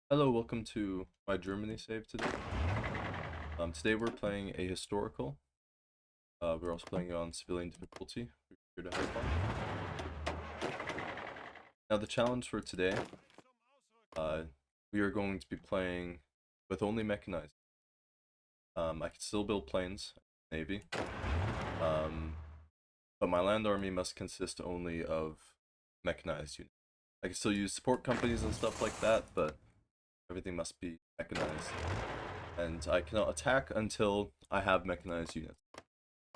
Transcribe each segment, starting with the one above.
Hello, welcome to my Germany save today. Today we're playing a historical. We're also playing on civilian difficulty. We're here to have fun. Now the challenge for today, we are going to be playing with only mechanized. I can still build planes, navy, but my land army must consist only of mechanized units. I can still use support companies and stuff like that, but everything must be mechanized. And I cannot attack until I have mechanized units.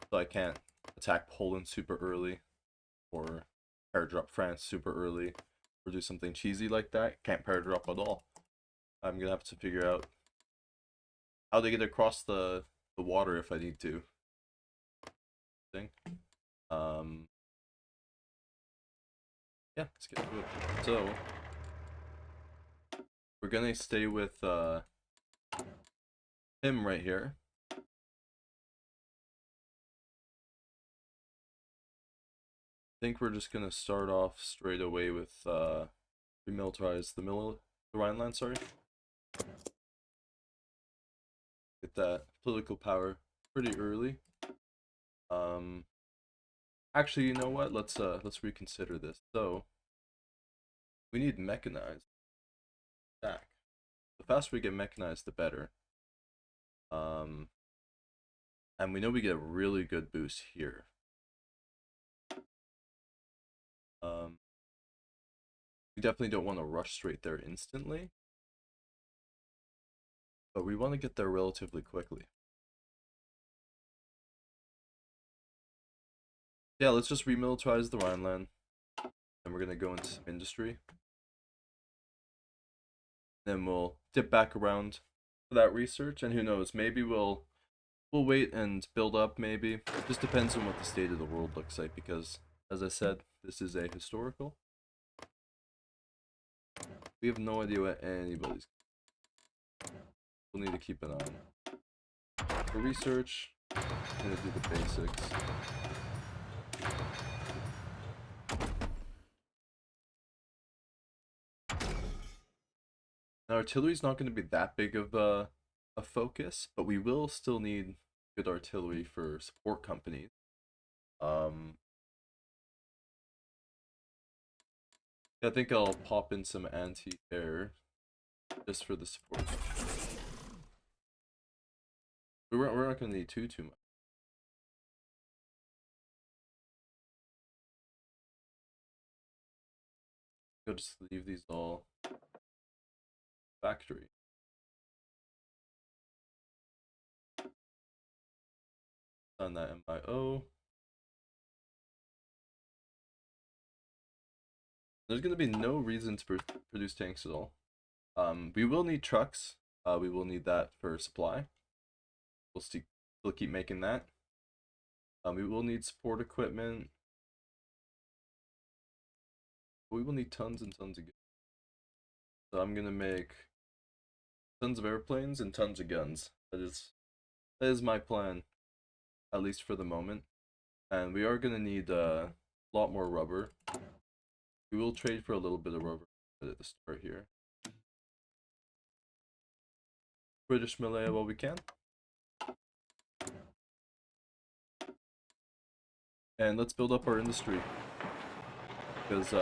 So I can't attack Poland super early, or paradrop France super early, or do something cheesy like that. Can't paradrop at all. I'm gonna have to figure out how to get across the water if I need to. Um, yeah, let's get to it. So we're gonna stay with him right here. I think we're just gonna start off straight away with remilitarize the Rhineland, sorry. Get that political power pretty early. Actually, you know what? Let's reconsider this. So we need mechanized attack. The faster we get mechanized, the better. And we know we get a really good boost here. We definitely don't want to rush straight there instantly, but we want to get there relatively quickly. Yeah, let's just remilitarize the Rhineland, and we're gonna go into some industry. Then we'll dip back around for that research, and who knows, maybe we'll wait and build up, maybe. It just depends on what the state of the world looks like, because, as I said, this is a historical. We have no idea what anybody's... We'll need to keep an eye on. For research, I'm gonna do the basics. Now, artillery's not going to be that big of a focus, but we will still need good artillery for support companies. I think I'll pop in some anti-air just for the support. We're not going to need too much. I'll just leave these all factory. On that MIO. There's going to be no reason to produce tanks at all. We will need trucks. We will need that for supply. We'll still keep making that. We will need support equipment. We will need tons and tons of guns. So I'm gonna make tons of airplanes and tons of guns. That is my plan, at least for the moment. And we are gonna need a lot more rubber. We will trade for a little bit of rubber at the start here. British Malaya while we can. And let's build up our industry. Because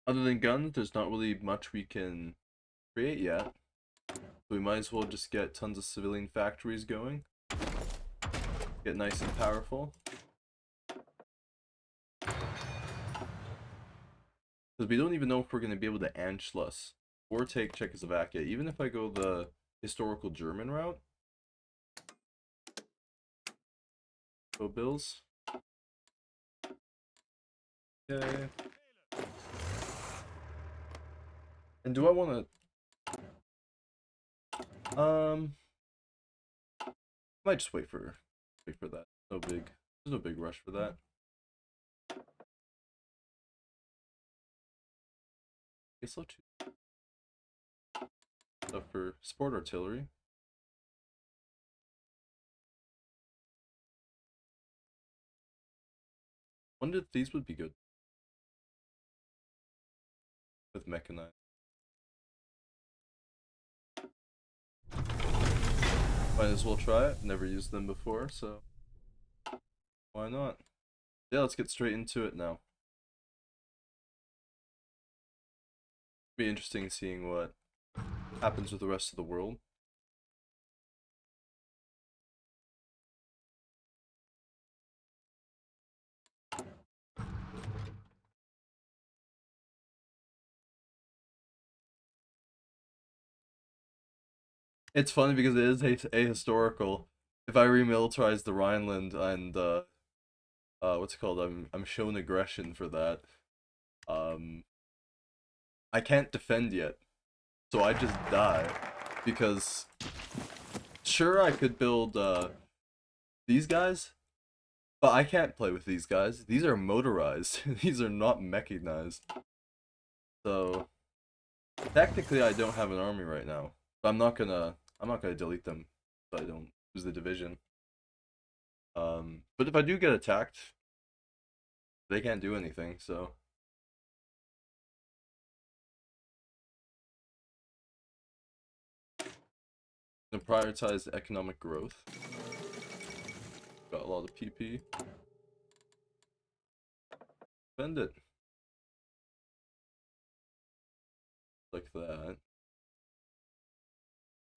other than guns, there's not really much we can create yet. So we might as well just get tons of civilian factories going. Get nice and powerful. Because we don't even know if we're going to be able to Anschluss or take Czechoslovakia. Even if I go the historical German route. Go Bills. Okay. And do I want to... I might just wait for that. There's no big rush for that. Guess I'll choose stuff for sport artillery. Wonder if these would be good with mechanized. Might as well try it. Never used them before, so why not? Yeah, let's get straight into it now. Be interesting seeing what happens with the rest of the world. It's funny because it is ahistorical. If I remilitarize the Rhineland and what's it called? I'm shown aggression for that. Um, I can't defend yet, so I just die because sure I could build these guys, but I can't play with these guys. These are motorized. These are not mechanized. So technically I don't have an army right now, but I'm not gonna delete them so I don't lose the division. But if I do get attacked, they can't do anything, so I'm gonna prioritize economic growth. Got a lot of PP. Spend it. Like that.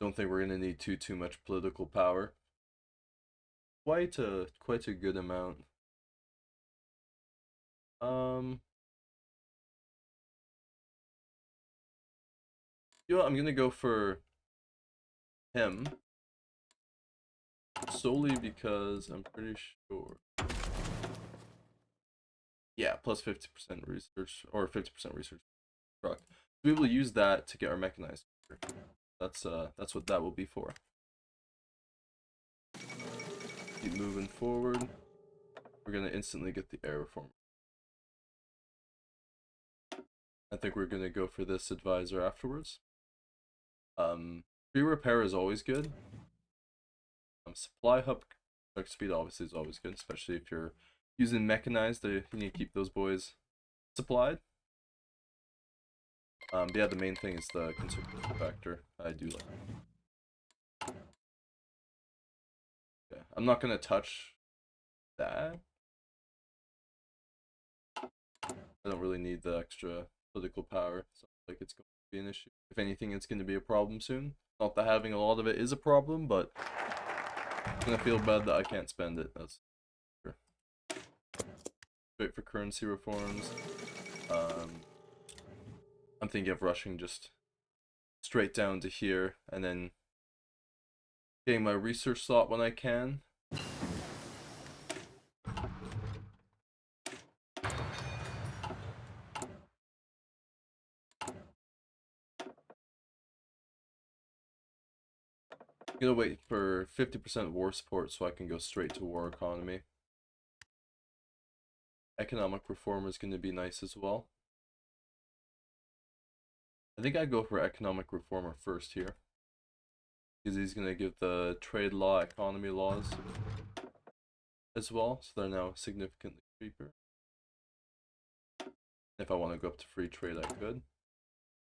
Don't think we're gonna need too much political power. Quite a good amount. You know what, I'm gonna go for him solely because I'm pretty sure. Yeah, plus 50% research or 50% research truck. We'll be able to use that to get our mechanized. That's what that will be for. Keep moving forward. We're gonna instantly get the air reform. I think we're gonna go for this advisor afterwards. Free repair is always good. Supply hub truck speed obviously is always good, especially if you're using mechanized. You need to keep those boys supplied. But yeah, the main thing is the conservative factor. I do like. Yeah, I'm not gonna touch that. I don't really need the extra political power. So like it's going to be an issue. If anything, it's going to be a problem soon. Not that having a lot of it is a problem, but I'm gonna feel bad that I can't spend it. That's sure. Wait for currency reforms. I'm thinking of rushing just straight down to here and then getting my research slot when I can. I'm gonna wait for 50% war support so I can go straight to war economy. Economic reform is gonna be nice as well. I think I go for economic reformer first here. Because he's gonna give the trade law economy laws as well, so they're now significantly cheaper. If I want to go up to free trade, I could.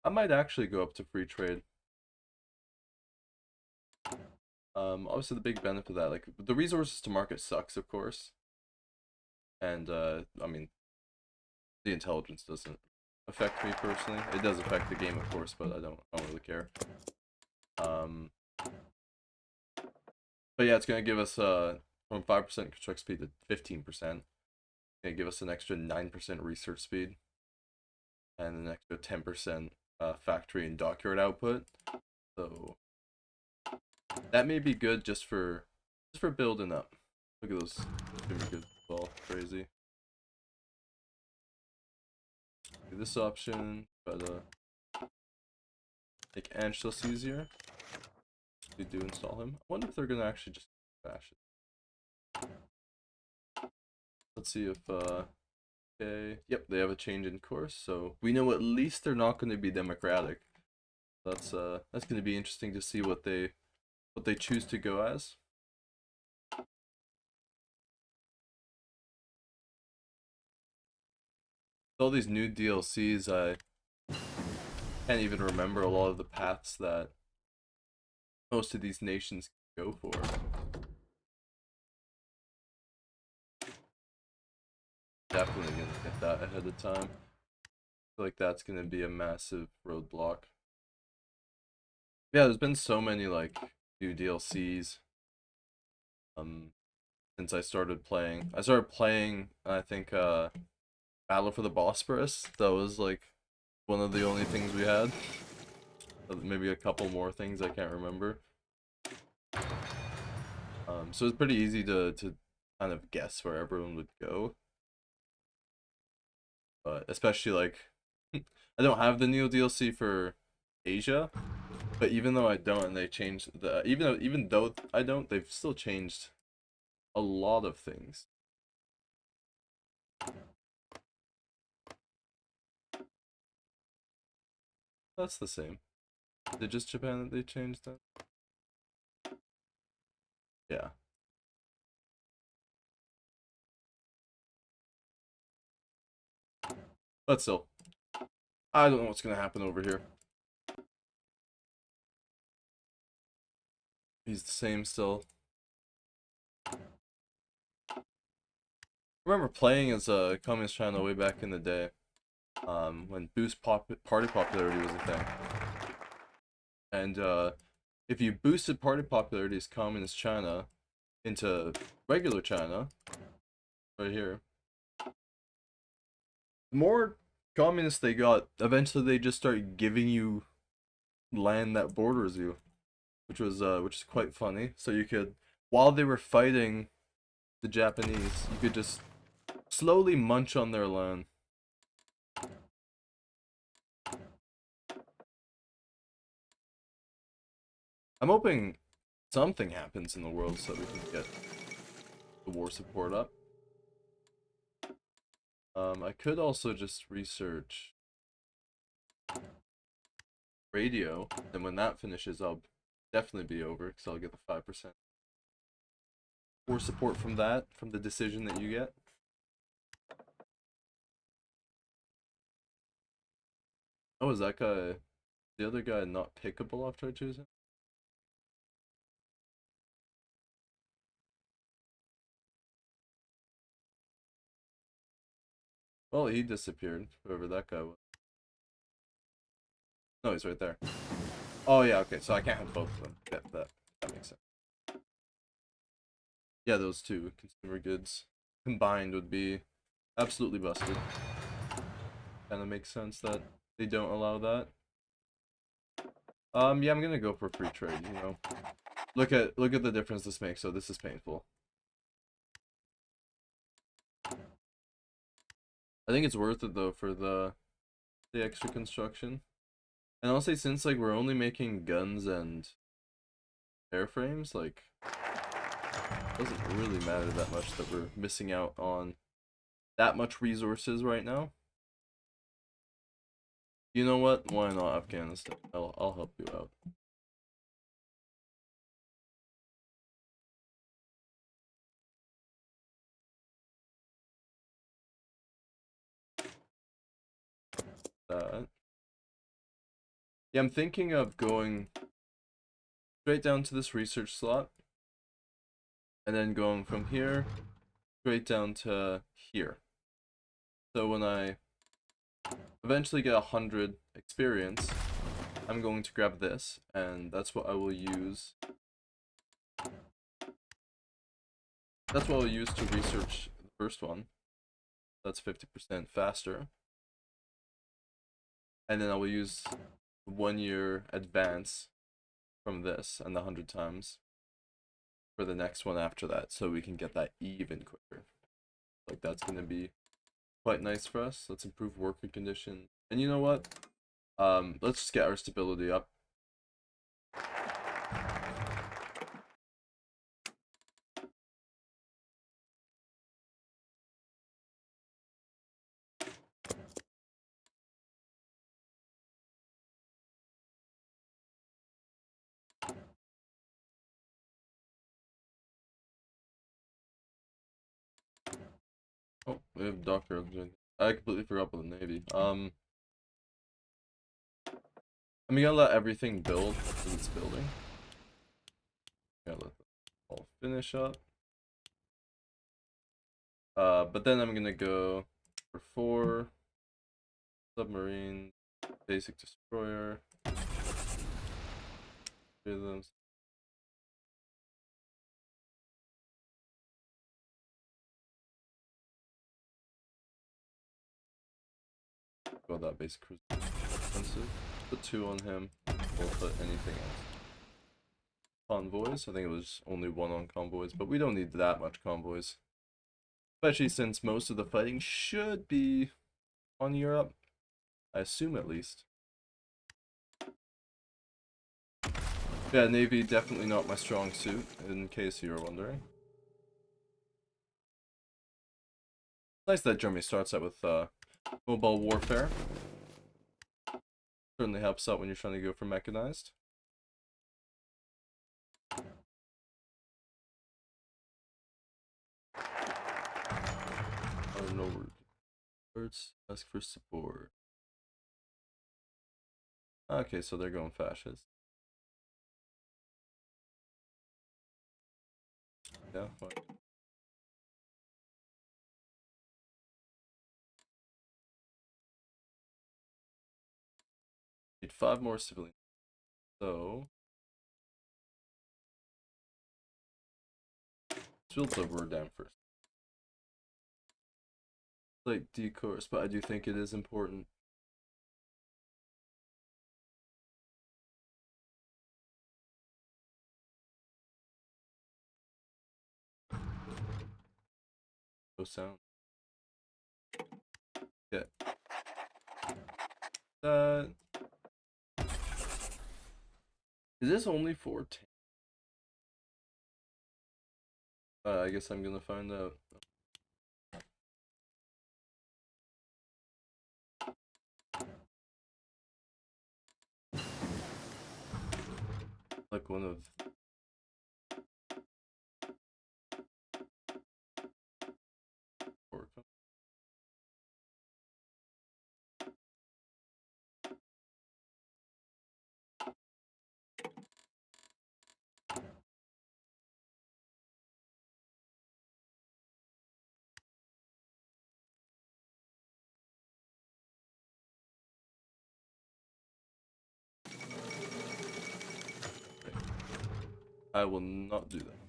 I might actually go up to free trade. Obviously the big benefit of that, like the resources to market sucks, of course. And I mean, the intelligence doesn't affect me personally. It does affect the game, of course, but I don't really care. But yeah, it's gonna give us from 5% construct speed to 15%. Gonna give us an extra 9% research speed and an extra 10% factory and dockyard output. So that may be good just for building up. Look at those, gonna be good. Well, crazy. This option, but make Anschluss easier. We do install him. I wonder if they're gonna actually just crash it. Let's see if okay. Yep, they have a change in course, so we know at least they're not gonna be democratic. That's gonna be interesting to see what they choose to go as. All these new DLCs, I can't even remember a lot of the paths that most of these nations go for. Definitely gonna get that ahead of time. I feel like that's gonna be a massive roadblock. Yeah, there's been so many like new DLCs since I started playing. I started playing, I think, Battle for the Bosporus. That was like one of the only things we had. Maybe a couple more things I can't remember. So it's pretty easy to kind of guess where everyone would go. But especially like I don't have the new DLC for Asia, but even though I don't, and they changed the even though I don't, they've still changed a lot of things. That's the same. Is it just Japan that they changed that? Yeah. But still, I don't know what's gonna happen over here. He's the same still. I remember playing as a Communist China way back in the day, when party popularity was a thing. And if you boosted party popularity as Communist China into regular China, right here, the more communists they got, eventually they just start giving you land that borders you, which is quite funny. So you could, while they were fighting the Japanese, you could just slowly munch on their land. I'm hoping something happens in the world so we can get the war support up. I could also just research radio, and when that finishes, I'll definitely be over because I'll get the 5% war support from that, from the decision that you get. Oh, is that guy, the other guy, not pickable after I choose him? Well, he disappeared, whoever that guy was. No, he's right there. Oh yeah, okay, so I can't have both of them. Yeah, that makes sense. Yeah, those two consumer goods combined would be absolutely busted. Kind of makes sense that they don't allow that. Yeah, I'm gonna go for free trade, you know. Look at the difference this makes, so this is painful. I think it's worth it though for the extra construction. And I'll say since like we're only making guns and airframes, like it doesn't really matter that much that we're missing out on that much resources right now. You know what? Why not Afghanistan? I'll help you out. That. Yeah, I'm thinking of going straight down to this research slot, and then going from here straight down to here. So when I eventually get 100 experience, I'm going to grab this, and that's what I will use. That's what I'll use to research the first one. That's 50% faster. And then I will use 1 year advance from this and the 100 times for the next one after that, so we can get that even quicker. Like that's gonna be quite nice for us. Let's improve working condition. And you know what? Let's just get our stability up. Oh, we have Doctor. I completely forgot about the Navy. I'm gonna let everything build as it's building. Let them all finish up. But then I'm gonna go for 4 submarine, basic destroyer. 3 of them. Go that basic cruiser. Expensive. Put 2 on him. We'll put anything else. Convoys. I think it was only 1 on convoys, but we don't need that much convoys. Especially since most of the fighting should be on Europe. I assume at least. Yeah, Navy definitely not my strong suit, in case you were wondering. Nice that Germany starts out with mobile warfare. Certainly helps out when you're trying to go for mechanized. Oh no, words ask for support. Okay, so they're going fascist. Yeah, fine. Need 5 more civilians. So let's build the word down first. Like decourse, but I do think it is important. No sound. Yeah. Is this only for 10? I guess I'm gonna find out. Like one of four. I will not do that.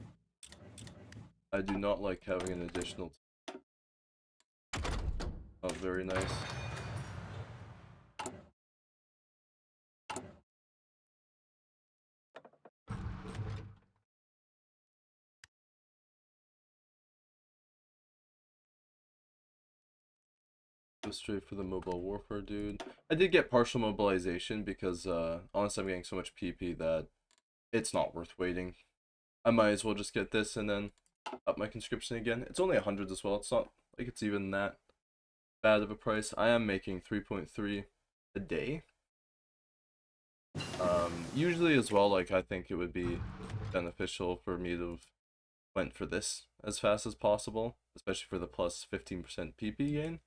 I do not like having an additional. Oh, very nice. Go straight for the mobile warfare, dude. I did get partial mobilization because, honestly, I'm getting so much PP that it's not worth waiting. I might as well just get this and then up my conscription again. It's only 100 as well. It's not like it's even that bad of a price. I am making 3.3 a day. Usually as well, like, I think it would be beneficial for me to have went for this as fast as possible, especially for the plus 15% PP gain.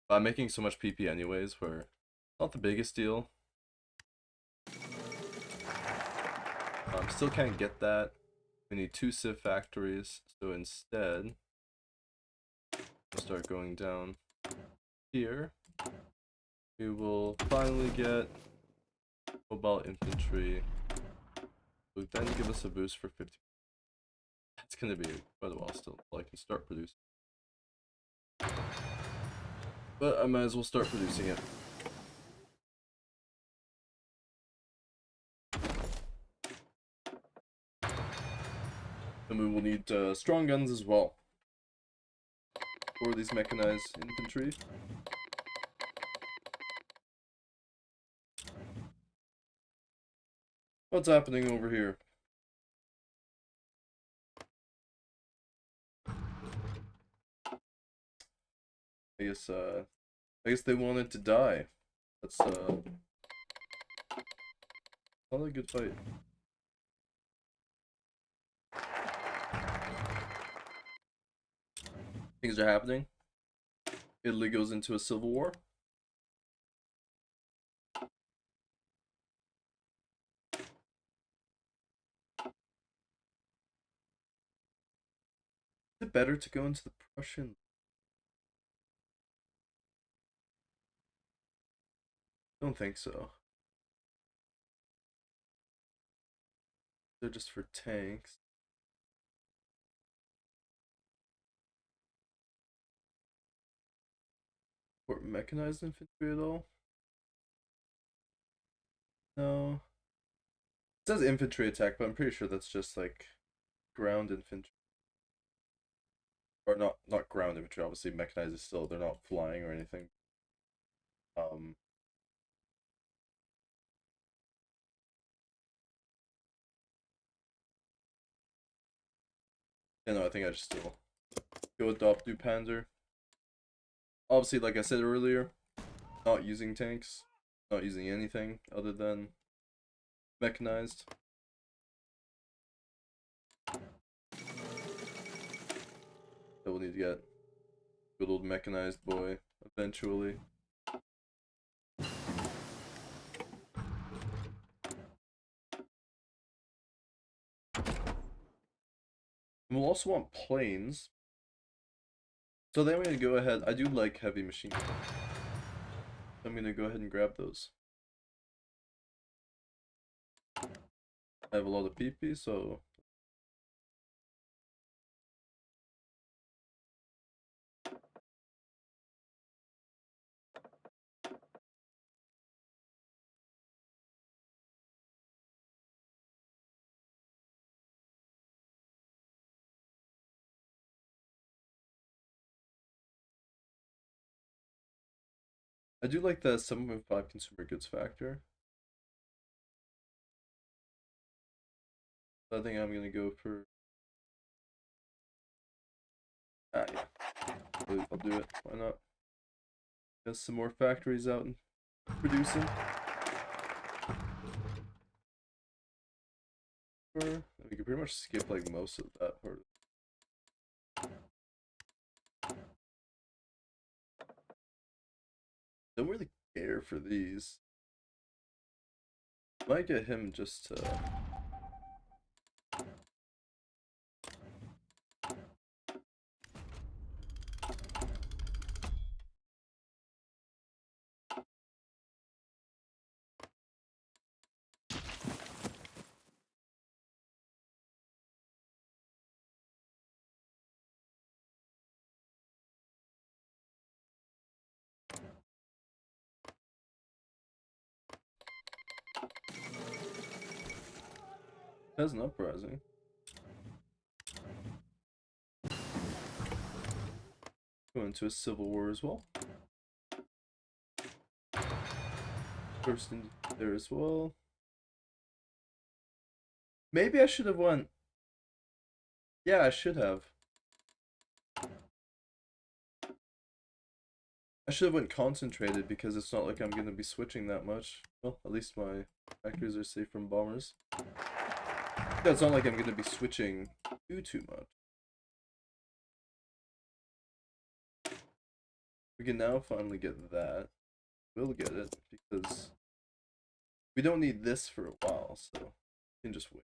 But I'm making so much PP anyways, where it's not the biggest deal. Still can't get that. We need 2 Civ factories, so instead, we'll start going down here. We will finally get mobile infantry. Will then give us a boost for 50. That's gonna be quite a while still until I can start producing. But I might as well start producing it. And we will need strong guns as well for these mechanized infantry. What's happening over here? I guess they wanted to die. That's not a good fight. Things are happening. Italy goes into a civil war. it better to go into the Prussian? Don't think so. They're just for tanks. Or mechanized infantry at all? No. It says infantry attack, but I'm pretty sure that's just like ground infantry. Or not ground infantry, obviously mechanized is still, they're not flying or anything. Um yeah, no, I think I just still go adopt new Panzer. Obviously, like I said earlier, not using tanks, not using anything other than mechanized. So we'll need to get good old mechanized boy eventually. And we'll also want planes. So then we're gonna go ahead. I do like heavy machine guns. So I'm gonna go ahead and grab those. I have a lot of PP, so I do like the 7.5 consumer goods factor. So I think I'm gonna go for yeah. I'll do it. Why not? Get some more factories out and producing. We can pretty much skip like most of that part. Don't really care for these. Might get him just to peasant uprising. Go into a civil war as well. First in there as well. Maybe I should have won. Yeah, I should have. I should have went concentrated because it's not like I'm gonna be switching that much. Well, at least my factories are safe from bombers. Yeah, it's not like I'm gonna be switching too much. We can now finally get that. We'll get it because we don't need this for a while, so we can just wait.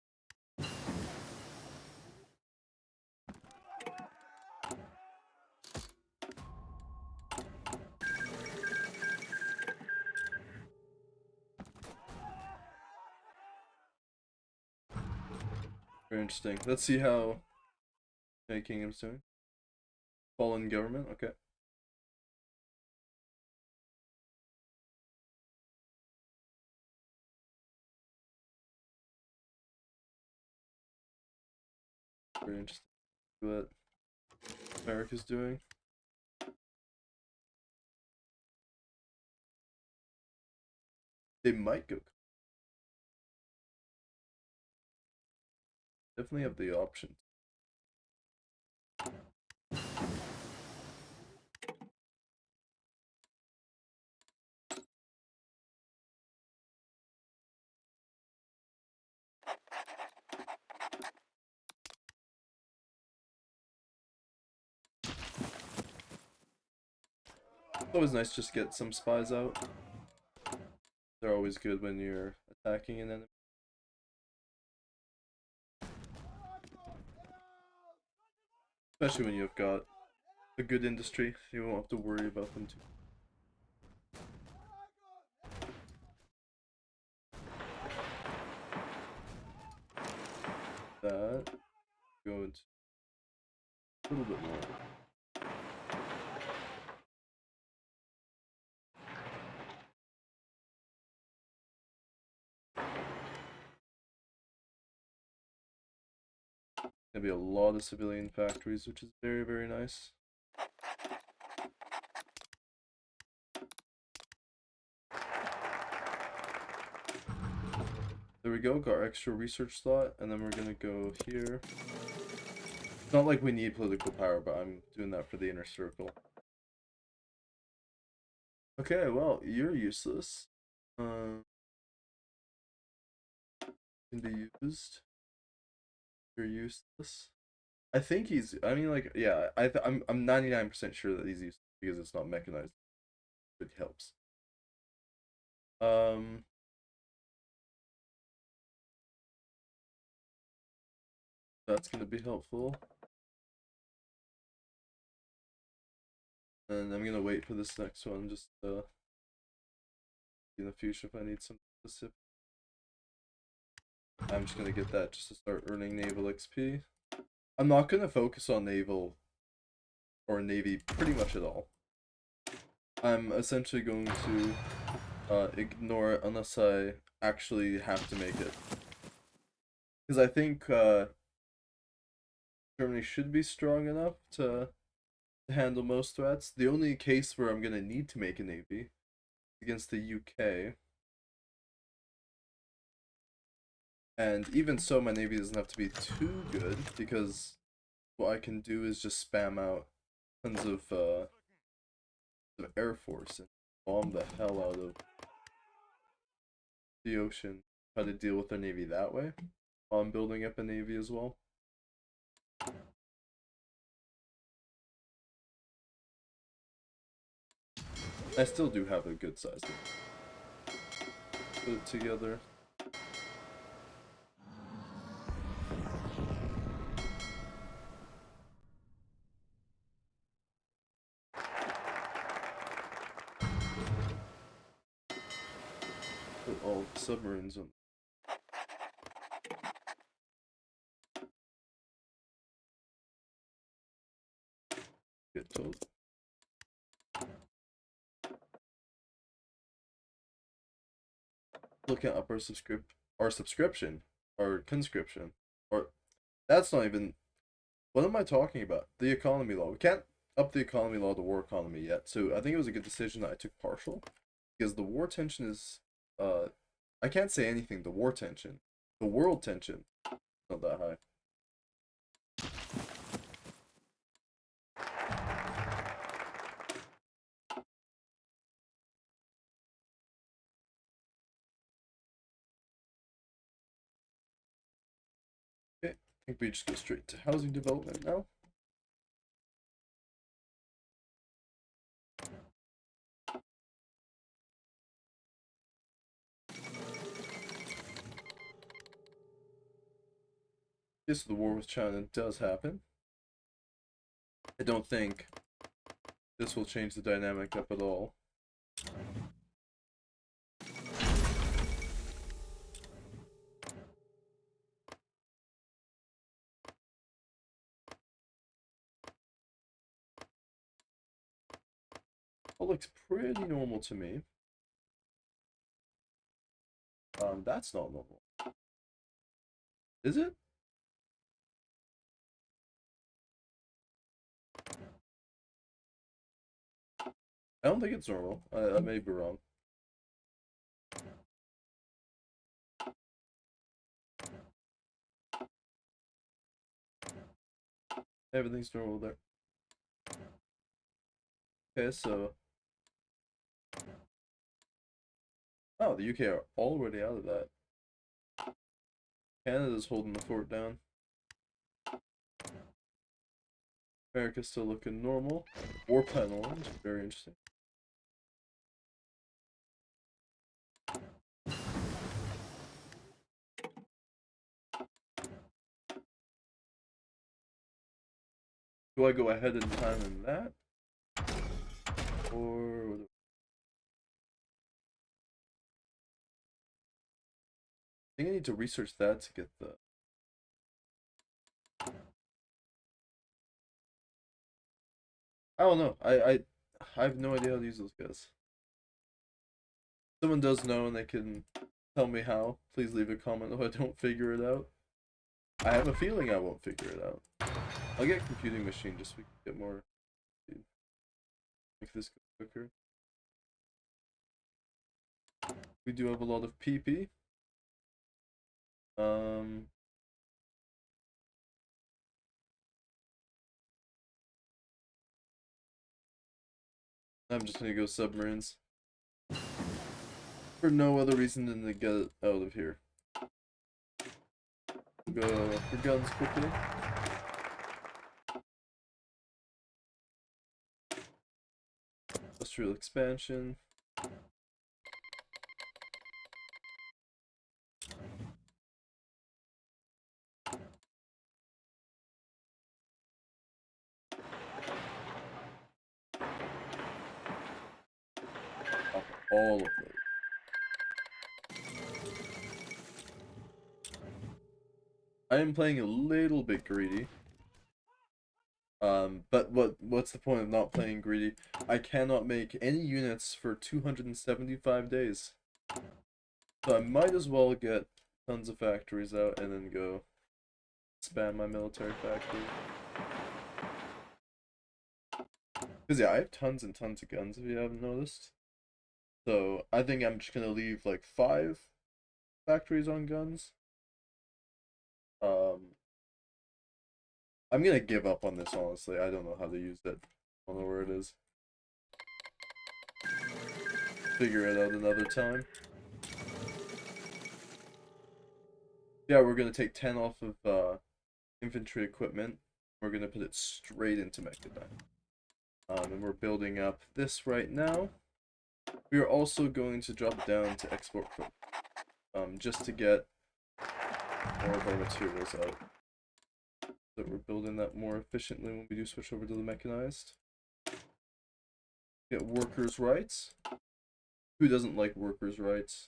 Very interesting. Let's see how United Kingdom's doing. Fallen government, okay. Very interesting what America's doing. They might go. Definitely have the option. It's always nice just to get some spies out. They're always good when you're attacking an enemy. Especially when you've got a good industry, you won't have to worry about them too. That go into a little bit more. Gonna be a lot of civilian factories, which is very, very nice. There we go, got our extra research slot, and then we're gonna go here. It's not like we need political power, but I'm doing that for the inner circle. Okay, well, you're useless. Can be used. You're useless. I think he's. I mean, like, yeah. I'm 99% sure that he's useless because it's not mechanized. It helps. That's gonna be helpful. And I'm gonna wait for this next one, just in the future if I need some specific. I'm just gonna get that just to start earning naval XP. I'm not gonna focus on naval or navy pretty much at all. I'm essentially going to ignore it unless I actually have to make it. Because I think Germany should be strong enough to handle most threats. The only case where I'm gonna need to make a navy is against the UK. And even so, my navy doesn't have to be too good because what I can do is just spam out tons of air force and bomb the hell out of the ocean. Try to deal with their navy that way while I'm building up a navy as well. I still do have a good size navy. Put it together. Put all the submarines on. Get told. Looking up our subscription, or conscription, or that's not even. What am I talking about? The economy law. We can't up the economy law to war economy yet. So I think it was a good decision that I took partial, because the war tension is I can't say anything. The war tension, the world tension, not that high. Okay, I think we just go straight to housing development now. Yes, the war with China does happen. I don't think this will change the dynamic up at all. All looks pretty normal to me. That's not normal. Is it? I don't think it's normal. I may be wrong. Everything's normal there. Okay, so. Oh, the UK are already out of that. Canada's holding the fort down. America's still looking normal. War plan orange, very interesting. Do I go ahead in time in that? Or I think I need to research that to get the. I don't know. I have no idea how to use those guys. Someone does know and they can tell me how. Please leave a comment if I don't figure it out. I have a feeling I won't figure it out. I'll get a computing machine just so we can get more. Make this go quicker. We do have a lot of PP. I'm just gonna go submarines. For no other reason than to get it out of here. We'll go for guns quickly. Industrial expansion. All of those. I am playing a little bit greedy. But what's the point of not playing greedy? I cannot make any units for 275 days. So I might as well get tons of factories out and then go spam my military factory. Because yeah, I have tons and tons of guns if you haven't noticed. So I think I'm just gonna leave like 5 factories on guns. I'm gonna give up on this, honestly. I don't know how to use it. I don't know where it is. Figure it out another time. Yeah, we're gonna take 10 off of infantry equipment. We're gonna put it straight into Mechanized. And we're building up this right now. We are also going to drop down to export just to get more of our materials out. So we're building that more efficiently when we do switch over to the Mechanized. Get workers' rights. Who doesn't like workers' rights?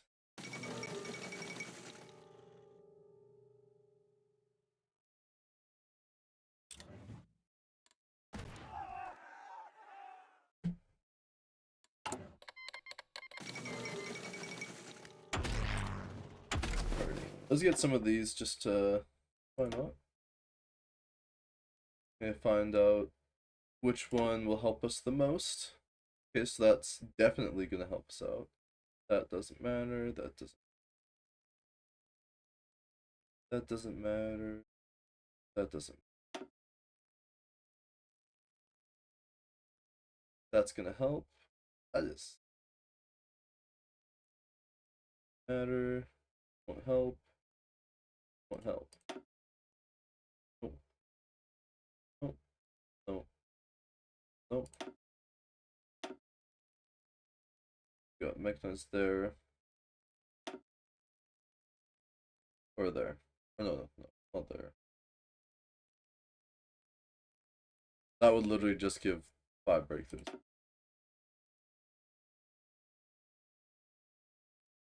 Let's get some of these just to, why not? And find out which one will help us the most. Okay, so that's definitely gonna help us out. That doesn't matter, that doesn't matter. That doesn't. That's gonna help. That is matter. Won't help. Won't help. No. No. No. No. Got mechanized there. Or there. Oh, no, not there. That would literally just give 5 breakthroughs.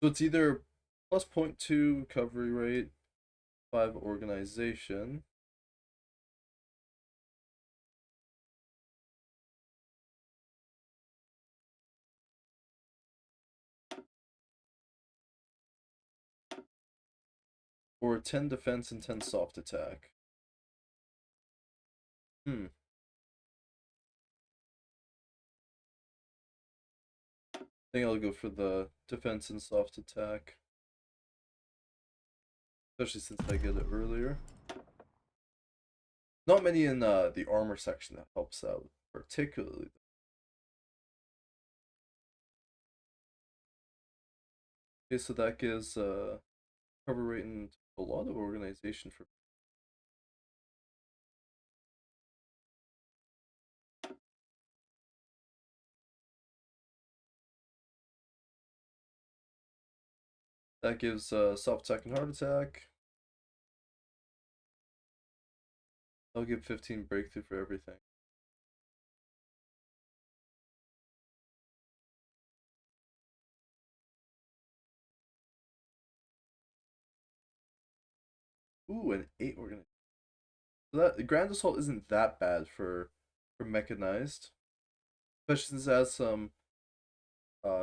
So it's either plus 0.2 recovery rate, 5 organization. Or 10 defense and 10 soft attack. I think I'll go for the defense and soft attack. Especially since I get it earlier. Not many in the armor section that helps out, particularly. Okay, so that gives cover rate and a lot of organization for. That gives soft attack and hard attack. I'll give 15 breakthrough for everything. Ooh, an 8 organization. So that Grand Assault isn't that bad for mechanized, especially since it has some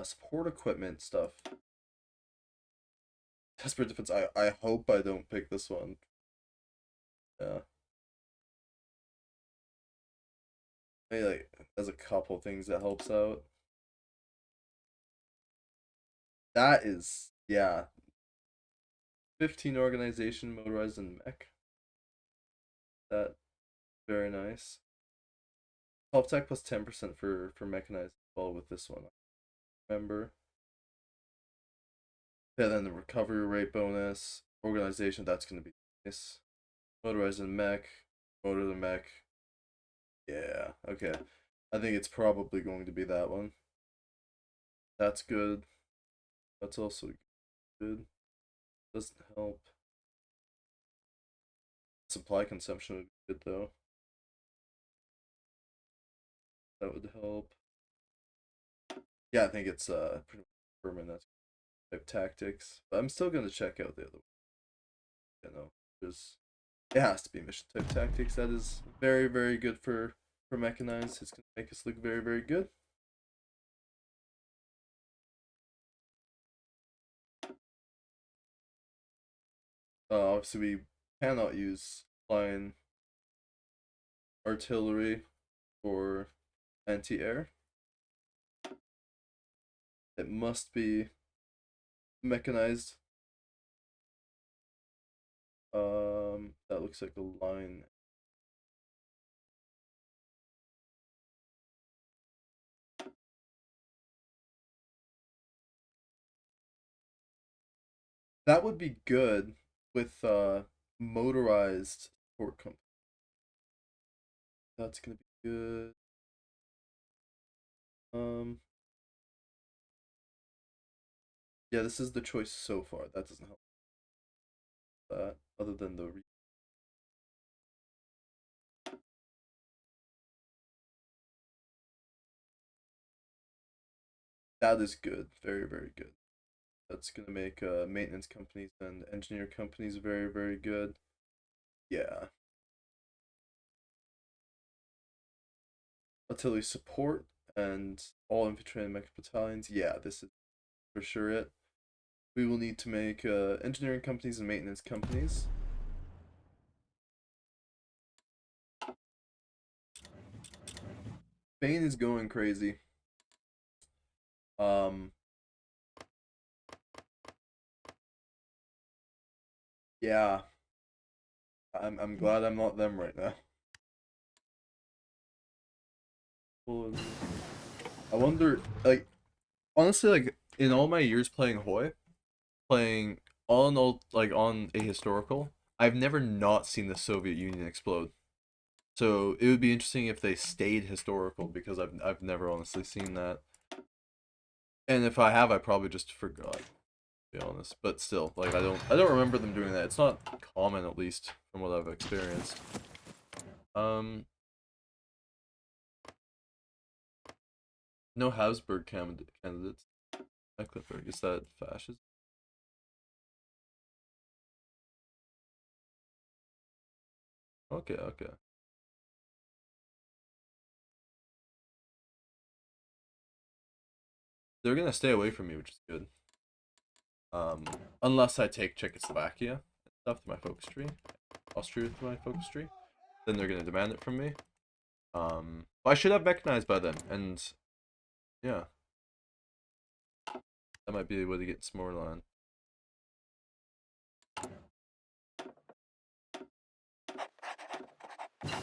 support equipment stuff. Desperate Defense. I hope I don't pick this one. Yeah. Maybe like there's a couple things that helps out. That is, yeah. 15 organization motorized and mech. That very nice. Help tech plus 10% for mechanized as well with this one. Remember. Yeah, then the recovery rate bonus, organization, that's gonna be nice. Motorized and mech, motor the mech. Yeah, okay. I think it's probably going to be that one. That's good. That's also good. Doesn't help. Supply consumption would be good though. That would help. Yeah, I think it's pretty much permanent type tactics. But I'm still gonna check out the other one. You know, there's it has to be mission type tactics. That is very, very good for mechanized. It's gonna make us look very, very good. Obviously we cannot use flying artillery for anti-air. It must be mechanized. That looks like a line. That would be good with motorized support company. That's gonna be good. Um, yeah, this is the choice so far. That doesn't help that. Other than the that is good. Very, very good. That's gonna make maintenance companies and engineer companies very, very good. Yeah. Artillery support and all infantry and mech battalions. Yeah, this is for sure it. We will need to make engineering companies and maintenance companies. Spain is going crazy. Um, yeah, I'm glad I'm not them right now. I wonder, like, honestly, like in all my years playing HOI, playing on all like on a historical, I've never not seen the Soviet Union explode. So it would be interesting if they stayed historical because I've never honestly seen that. And if I have, I probably just forgot, to be honest. But still, like I don't remember them doing that. It's not common, at least from what I've experienced. Um, no Habsburg candidates. Mecklenburg, is that fascist? Okay, okay. They're gonna stay away from me, which is good. Um, unless I take Czechoslovakia and stuff to my focus tree, Austria to my focus tree, then they're gonna demand it from me. But I should have mechanized by then, and yeah, that might be a way to get some more land.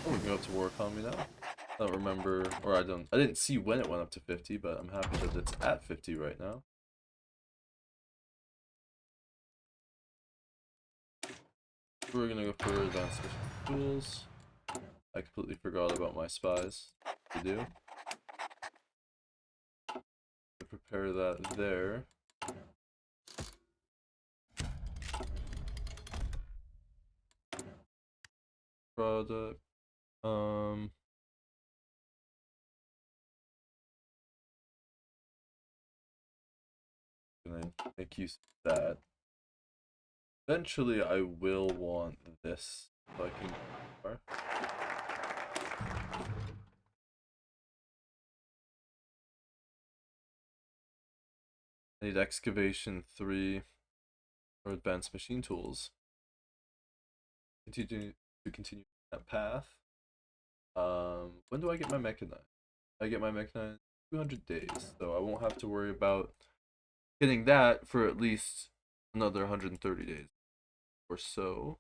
Oh, we can go up to war economy now. I don't remember, or I didn't see when it went up to 50, but I'm happy that it's at 50 right now. We're gonna go for advanced mission tools. I completely forgot about my spies to do. Prepare that there. Product. Um, gonna make use of that. Eventually, I will want this so I can. I need excavation 3 or advanced machine tools. Continue that path. When do I get my mechanized? I get my mechanized 200 days, so I won't have to worry about getting that for at least another 130 days or so.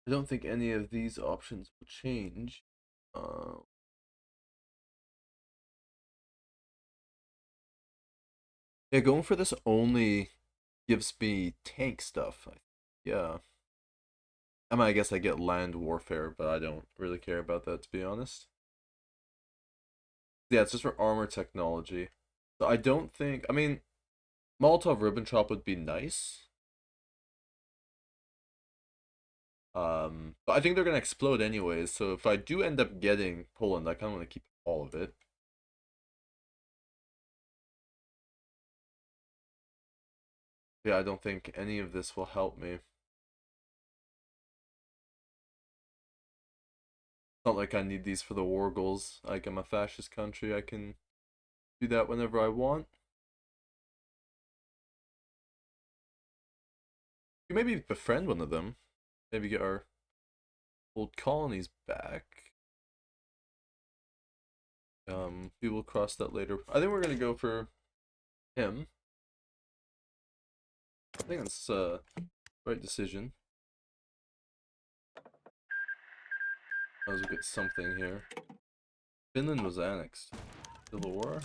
I don't think any of these options will change. Yeah, going for this only gives me tank stuff. Yeah. I mean, I guess I get land warfare, but I don't really care about that, to be honest. Yeah, it's just for armor technology. So I don't think. I mean, Molotov Ribbon Chop would be nice. But I think they're gonna explode anyways. So if I do end up getting Poland, I kind of want to keep all of it. Yeah, I don't think any of this will help me. It's not like I need these for the war goals. Like I'm a fascist country, I can do that whenever I want. You maybe befriend one of them. Maybe get our old colonies back. We will cross that later. I think we're gonna go for him. I think that's right decision. Might as well get something here. Finland was annexed. Civil War.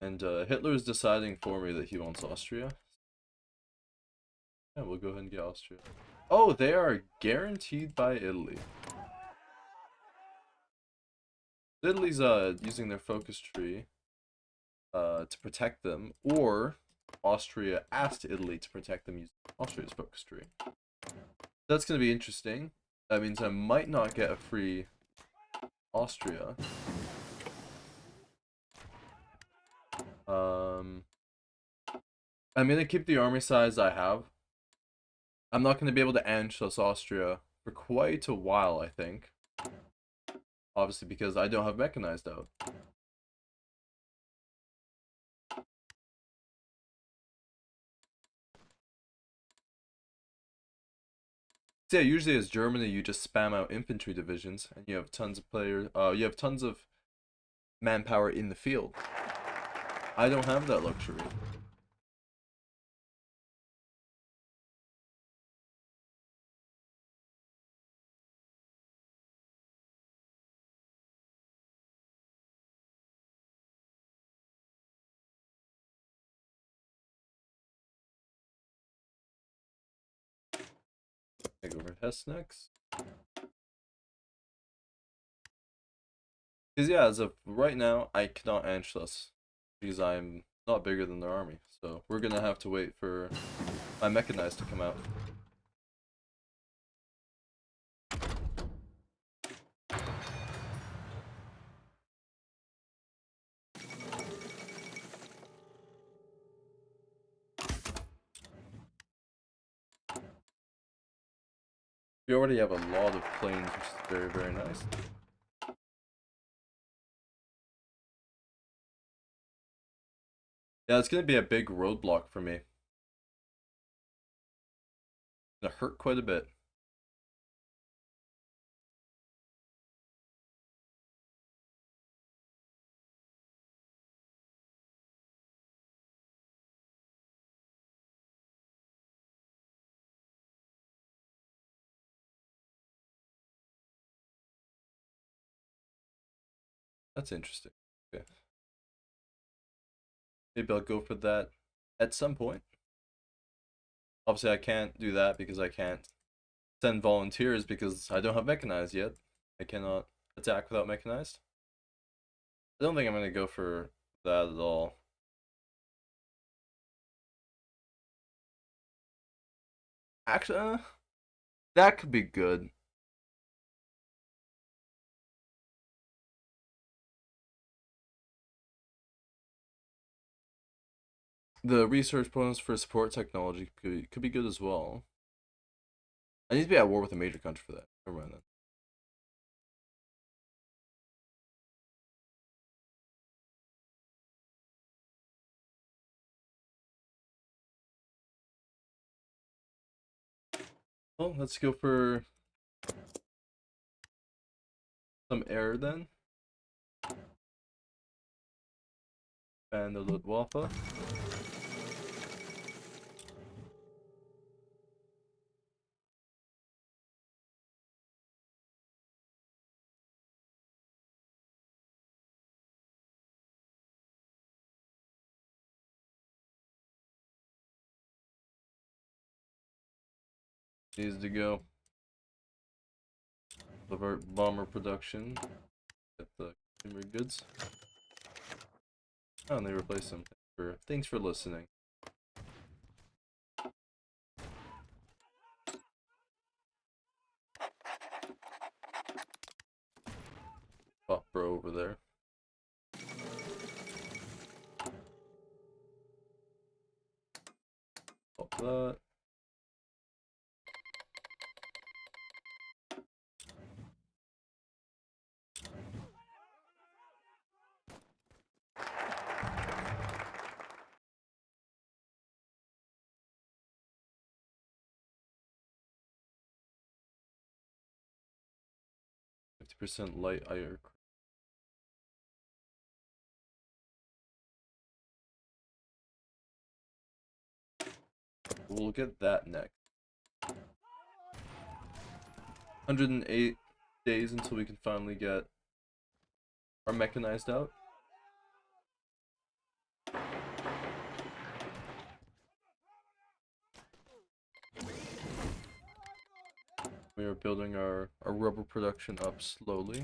And Hitler's deciding for me that he wants Austria. Yeah, we'll go ahead and get Austria. Oh, they are guaranteed by Italy. Italy's using their focus tree to protect them, or Austria asked Italy to protect them using Austria's focus tree. That's gonna be interesting. That means I might not get a free Austria. I'm gonna keep the army size I have. I'm not gonna be able to Anschluss Austria for quite a while, I think. Obviously, because I don't have mechanized out. So yeah, usually as Germany, you just spam out infantry divisions, and you have tons of players. You have tons of manpower in the field. I don't have that luxury. I go over Hess next. Because yeah, as of right now, I cannot Anschluss because I'm not bigger than their army. So we're gonna have to wait for my mechanized to come out. We already have a lot of planes, which is very, very nice. Yeah, it's gonna be a big roadblock for me. It's gonna hurt quite a bit. That's interesting. Okay. Maybe I'll go for that at some point. Obviously, I can't do that because I can't send volunteers because I don't have mechanized yet. I cannot attack without mechanized. I don't think I'm gonna go for that at all. Actually, that could be good. The research bonus for support technology could be good as well. I need to be at war with a major country for that. Never mind then. Well, let's go for some air then. And the Luftwaffe. Needs to go. Levert bomber production. Get the consumer goods. Oh, and they replaced them. Thanks for listening. Pop bro over there. Pop that. %, light air. We'll get that next. 108 days until we can finally get our mechanized out. We are building our rubber production up slowly.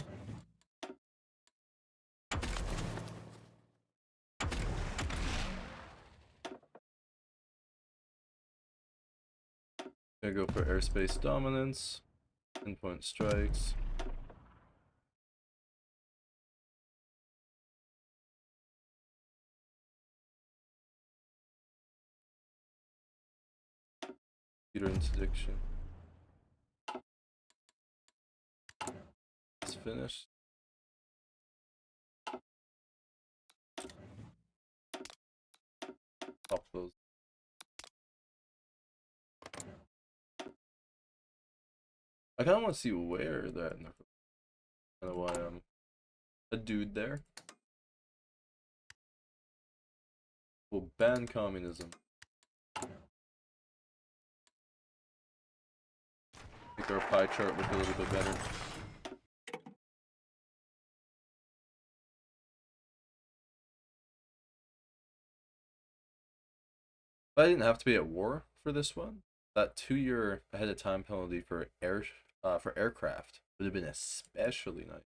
Gonna go for airspace dominance, pinpoint strikes. Computer interdiction. It's finished. Pop those. I kind of want to see where they're at. I don't know why I'm a dude there. We'll ban communism. Make our pie chart look a little bit better. But I didn't have to be at war for this one. That 2-year ahead of time penalty for aircraft would have been especially nice.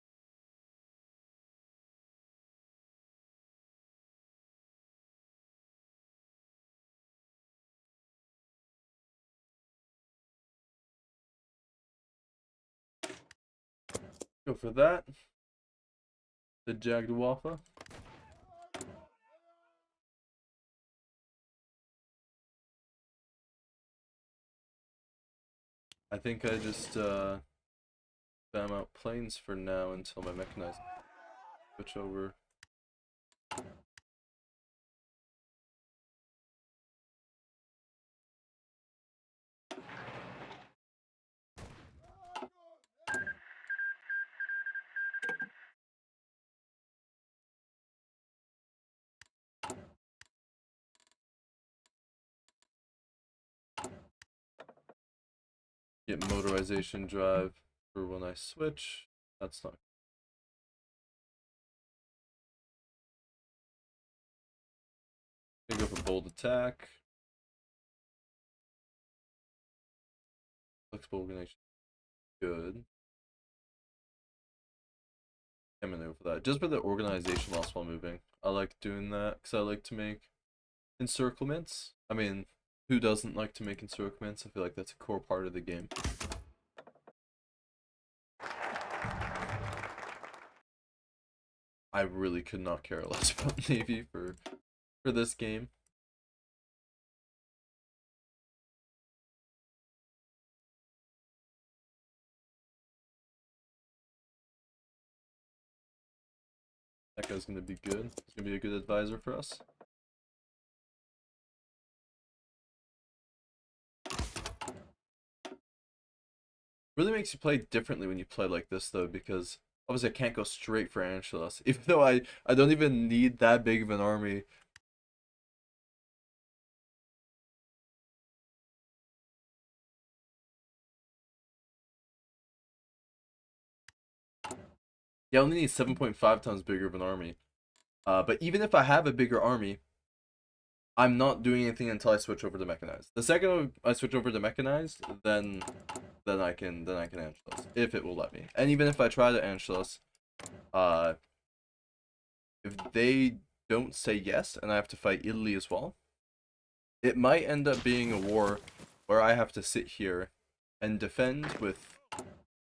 Go for that. The Jaguar. I think I just spam out planes for now until my mechanized switch over. Get motorization drive for when I switch. That's not. Gonna go for bold attack. Flexible organization. Good. I'm gonna go for that. Just for the organization loss while moving. I like doing that because I like to make encirclements. I mean, who doesn't like to make encirclements? I feel like that's a core part of the game. I really could not care less about Navy for this game. That guy's gonna be good. He's gonna be a good advisor for us. Really makes you play differently when you play like this though, because obviously I can't go straight for Angelos, even though I don't even need that big of an army. Yeah, I only need 7.5 times bigger of an army. But even if I have a bigger army, I'm not doing anything until I switch over to mechanized. The second I switch over to mechanized, then I can Angelos, if it will let me. And even if I try to Angelos, if they don't say yes and I have to fight Italy as well, it might end up being a war where I have to sit here and defend with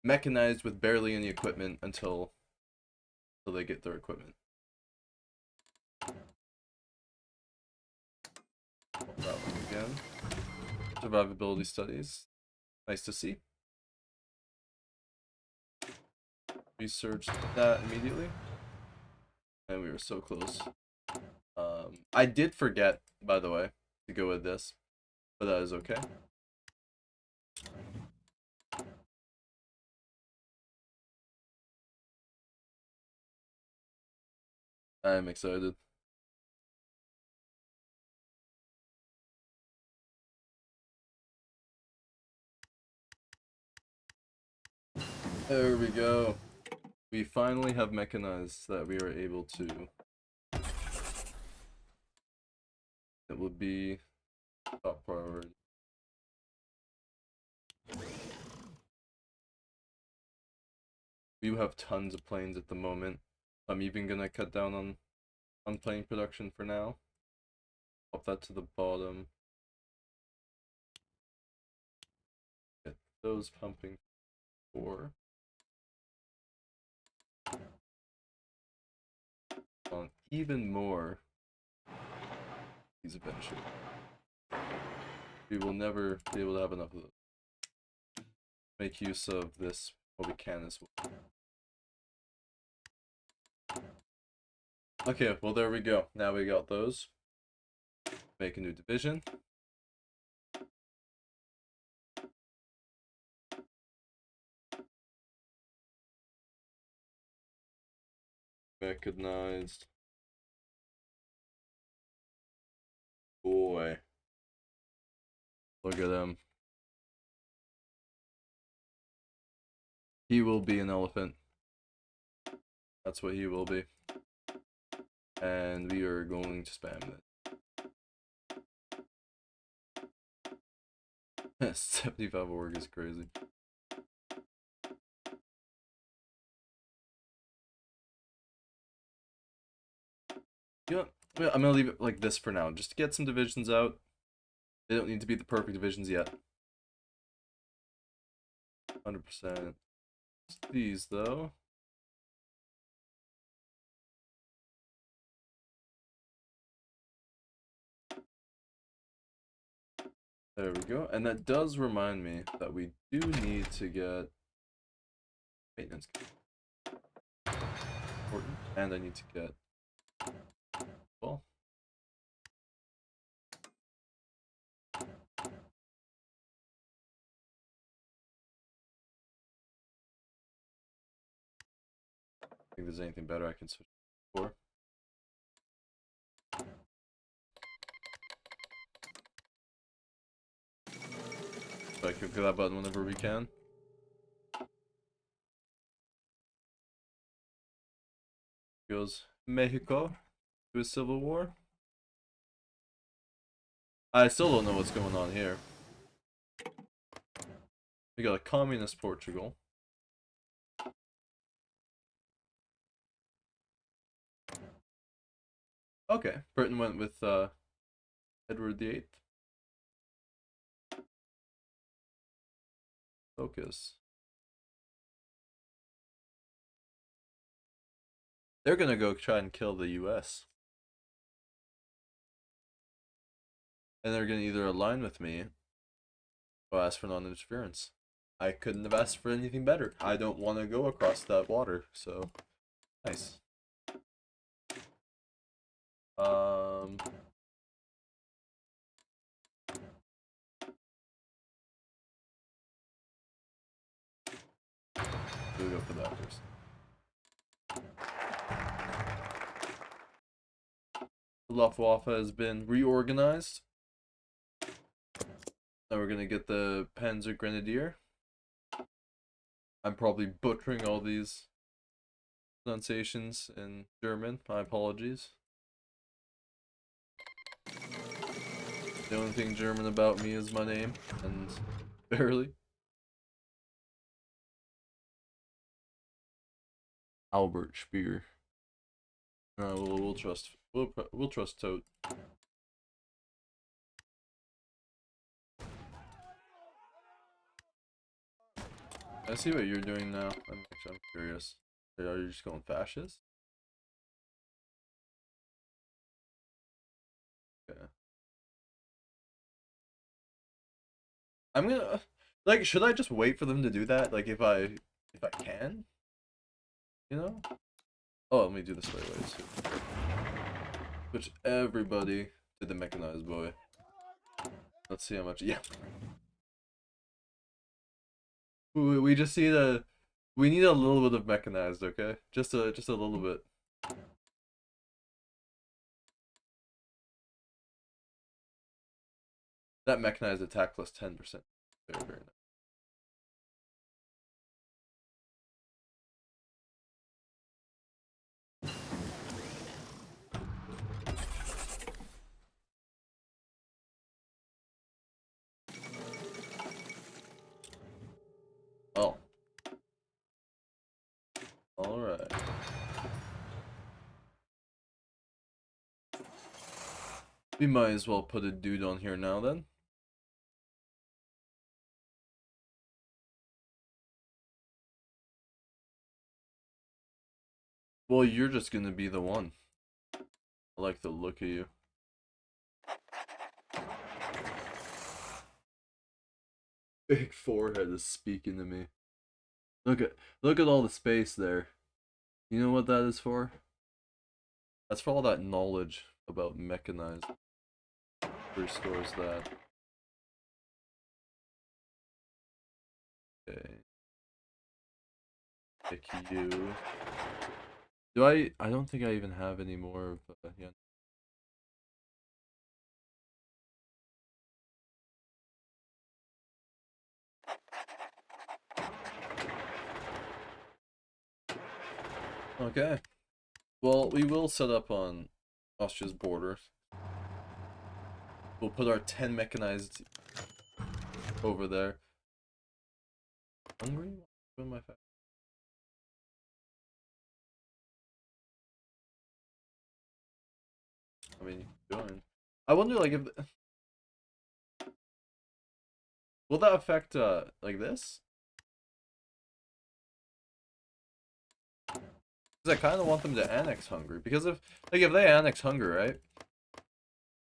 mechanized with barely any equipment until they get their equipment. Again. Survivability studies. Nice to see. Researched that immediately. And we were so close. I did forget, by the way, to go with this, but that is okay. I am excited. There we go. We finally have mechanized that we are able to. It will be top priority. We have tons of planes at the moment. I'm even gonna cut down on plane production for now. Pop that to the bottom. Get those pumping for. On even more these eventually. We will never be able to have enough of those. Make use of this what we can as well. Okay, well there we go. Now we got those. Make a new division. Mechanized. Boy. Look at him. He will be an elephant. That's what he will be. And we are going to spam it. 75 org is crazy. You know, I'm gonna leave it like this for now, just to get some divisions out. They don't need to be the perfect divisions yet. 100%. These though. There we go. And that does remind me that we do need to get maintenance. Important. And I need to get well. I think there's anything better I can switch for. So I click that button whenever we can. Goes Mexico to a civil war. I still don't know what's going on here. We got a communist Portugal. Okay, Britain went with Edward VIII. Focus. They're gonna go try and kill the US. And they're gonna either align with me or ask for non-interference. I couldn't have asked for anything better. I don't want to go across that water, so nice. Um, we'll go for that first. The Luftwaffe has been reorganized. Now we're gonna get the Panzer Grenadier. I'm probably butchering all these pronunciations in German. My apologies. The only thing German about me is my name, and barely. Albert Speer. We'll trust. We'll trust Toad. I see what you're doing now. I'm curious. Are you just going fascist? Yeah. I'm gonna like. Should I just wait for them to do that? Like, if I can, you know? Oh, let me do this right away too. Switch everybody to the mechanized boy. Let's see how much. Yeah. We just need a. We need a little bit of mechanized, okay? Just a little bit. That mechanized attack plus 10%. Very, very nice. Oh. Alright. We might as well put a dude on here now then. Well, you're just gonna be the one. I like the look of you. Big forehead is speaking to me. Look at all the space there. You know what that is for? That's for all that knowledge about mechanized. Restores that. Okay. Pick you. Do I don't think I even have any more of yeah. Okay. Well, we will set up on Austria's border. We'll put our 10 mechanized over there. Hungry? My I mean, join. I wonder, like, if will that affect like this? Because I kind of want them to annex Hungary. Because if they annex Hungary, right,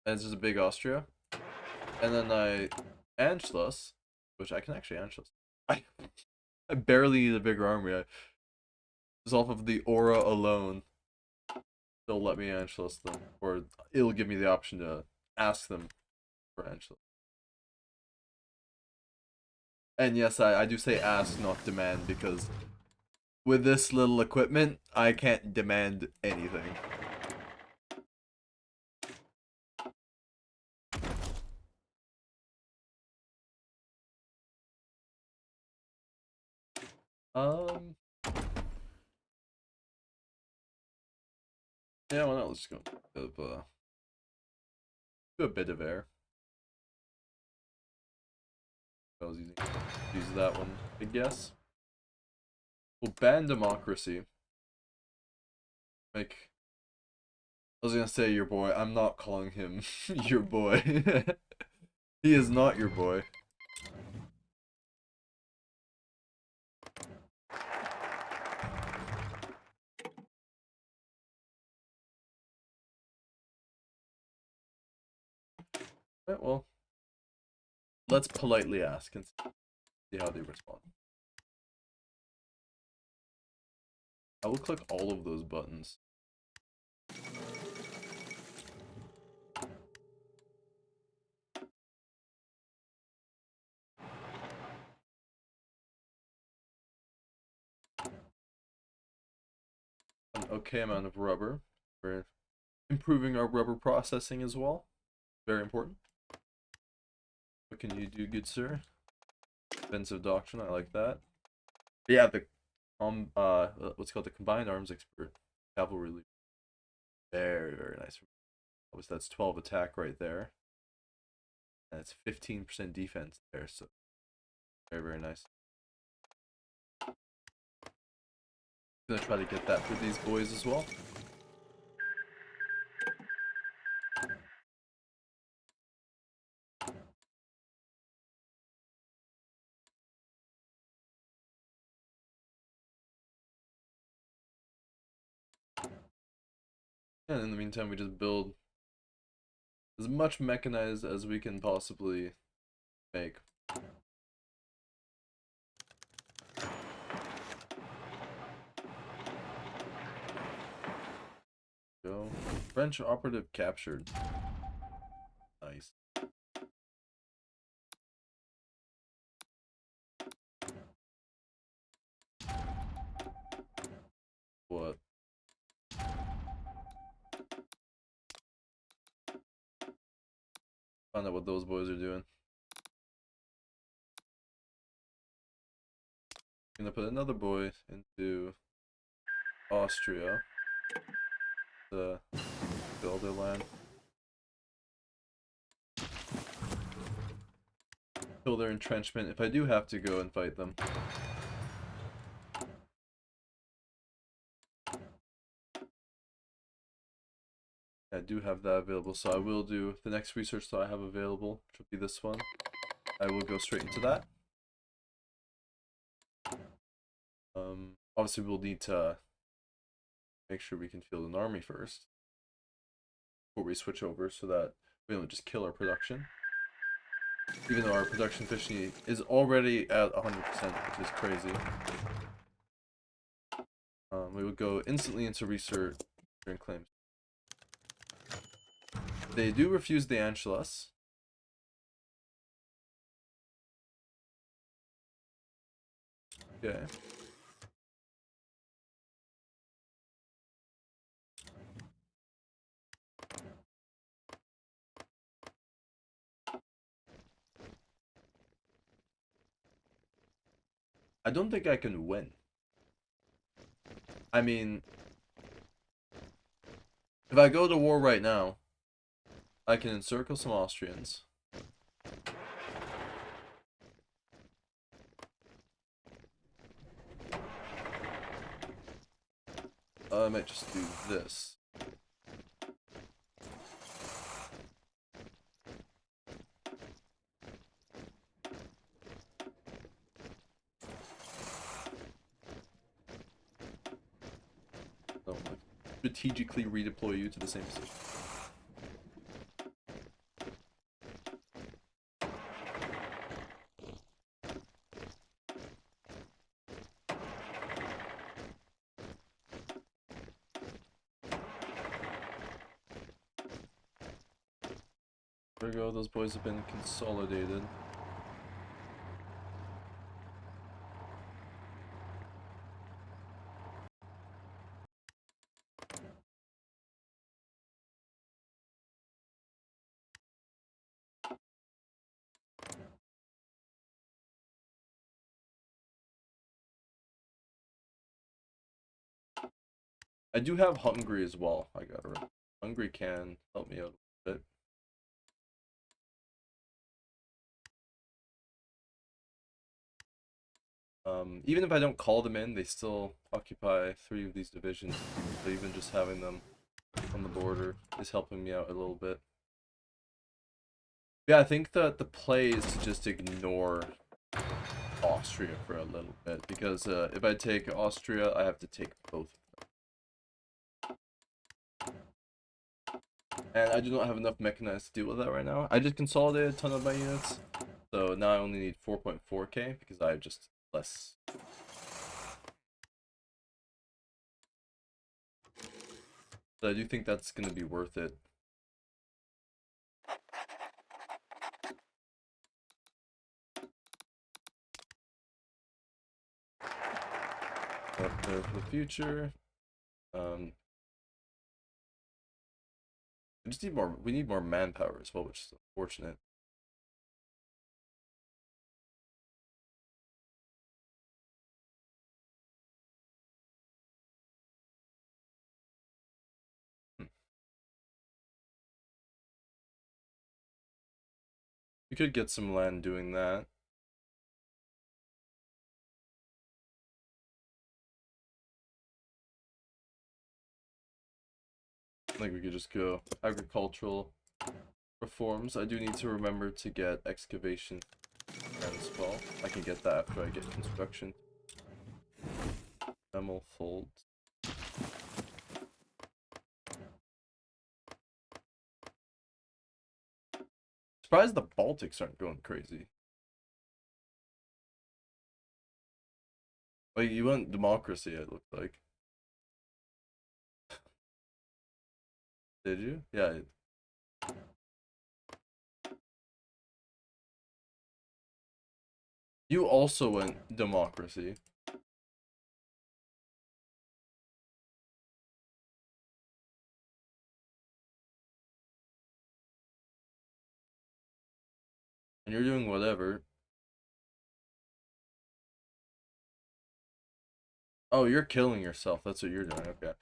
and it's just a big Austria, and then I Anschluss, which I can actually Anschluss. I barely need a bigger army. Just off of the aura alone, they'll let me Anschluss them, or it'll give me the option to ask them for Anschluss. And yes, I do say ask, not demand, because with this little equipment, I can't demand anything. Yeah, well, let's go do a bit of air. I was use that one, I guess. We'll ban democracy. Like, I was gonna say your boy. I'm not calling him your boy. He is not your boy. Right, well, let's politely ask and see how they respond. I will click all of those buttons. an okay amount of rubber. We're improving our rubber processing as well. Very important. What can you do, good sir? Defensive doctrine, I like that. But yeah, the what's called the combined arms expert cavalry leader. Very, very nice. Obviously, that's 12 attack right there. And it's 15% defense there, so very, very nice. Gonna try to get that for these boys as well. And in the meantime, we just build as much mechanized as we can possibly make. Go. French operative captured. Nice. What? Find out what those boys are doing. Gonna put another boy into Austria to build their land. Kill their entrenchment if I do have to go and fight them. I do have that available, so I will do the next research that I have available, which will be this one. I will go straight into that. Obviously we'll need to make sure we can field an army first before we switch over, so that we don't just kill our production. Even though our production efficiency is already at 100%, which is crazy. We would go instantly into research during claims. They do refuse the Anschluss. Okay. I don't think I can win. I mean, if I go to war right now, I can encircle some Austrians. I might just do this. No, strategically redeploy you to the same position. There we go, those boys have been consolidated. I do have Hungary as well. I got her. Hungary can help me out a bit. Even if I don't call them in, they still occupy 3 of these divisions. So even just having them on the border is helping me out a little bit. Yeah, I think that the play is to just ignore Austria for a little bit, because if I take Austria, I have to take both of them. And I do not have enough mechanized to deal with that right now. I just consolidated a ton of my units, so now I only need 4.4k because I have just less. But I do think that's going to be worth it. Up there for the future. Um, we just need more. We need more manpower as well, which is unfortunate. Hmm. We could get some land doing that. Like we could just go agricultural reforms. I do need to remember to get excavation as well. I can get that after I get construction. Memo fold. Surprised the Baltics aren't going crazy. Like you want democracy, it looked like. Did you? Yeah. You also went democracy. And you're doing whatever. Oh, you're killing yourself. That's what you're doing. Okay.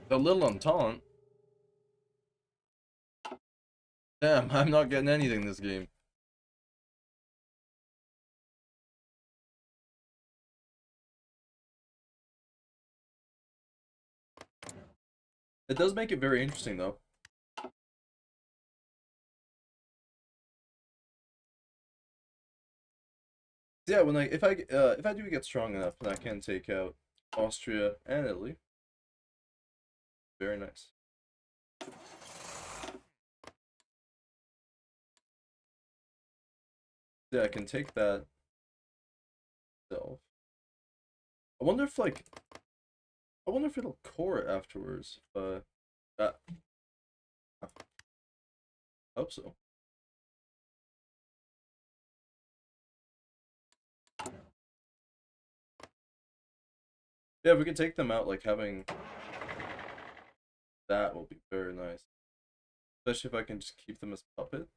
A little entente. Damn, I'm not getting anything this game. It does make it very interesting though. Yeah, when if I do get strong enough, then I can take out Austria and Italy. Very nice. Yeah, I can take that self. I wonder if I wonder if it'll core it afterwards. I hope so. Yeah, if we could take them out, like having that will be very nice. Especially if I can just keep them as puppet.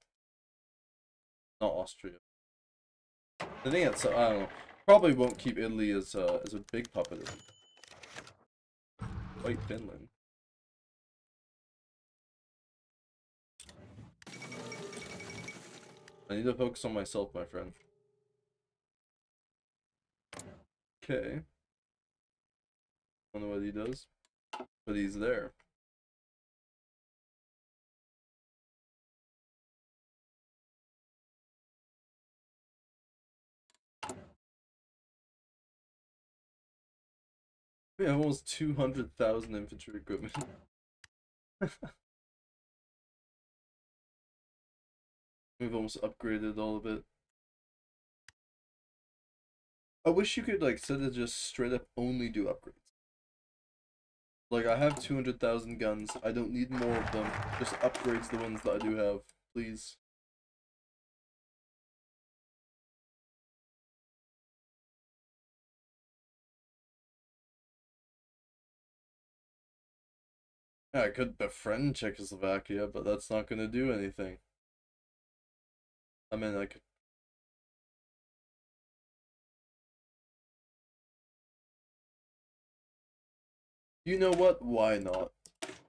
Not Austria. The thing that's, I don't know, probably won't keep Italy as a big puppet. Fight Finland. I need to focus on myself, my friend. Okay. I don't know what he does, but he's there. We have almost 200,000 infantry equipment. We've almost upgraded all of it. I wish you could, like, instead of just straight up only do upgrades. Like, I have 200,000 guns. I don't need more of them. Just upgrades the ones that I do have, please. Yeah, I could befriend Czechoslovakia, but that's not gonna do anything. I mean, I could. You know what? Why not?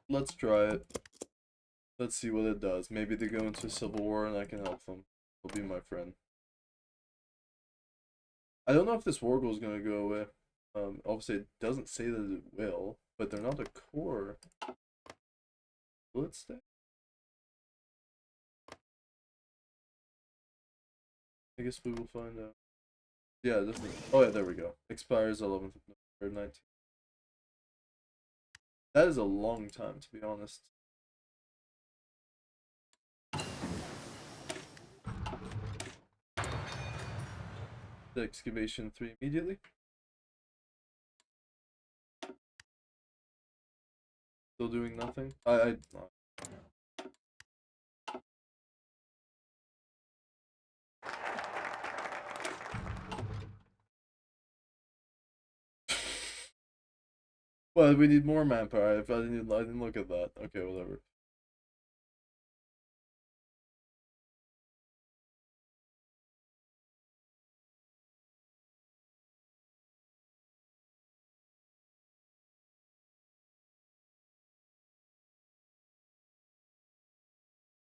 Let's try it. Let's see what it does. Maybe they go into a civil war and I can help them. They'll be my friend. I don't know if this war goal is gonna go away. Obviously it doesn't say that it will, but they're not a core. Will it stay? I guess we will find out. Yeah, this is. Oh yeah, there we go. Expires 11th or 19th. That is a long time, to be honest. The excavation 3 immediately. Still doing nothing. Well, we need more manpower. I didn't look at that. Okay, whatever.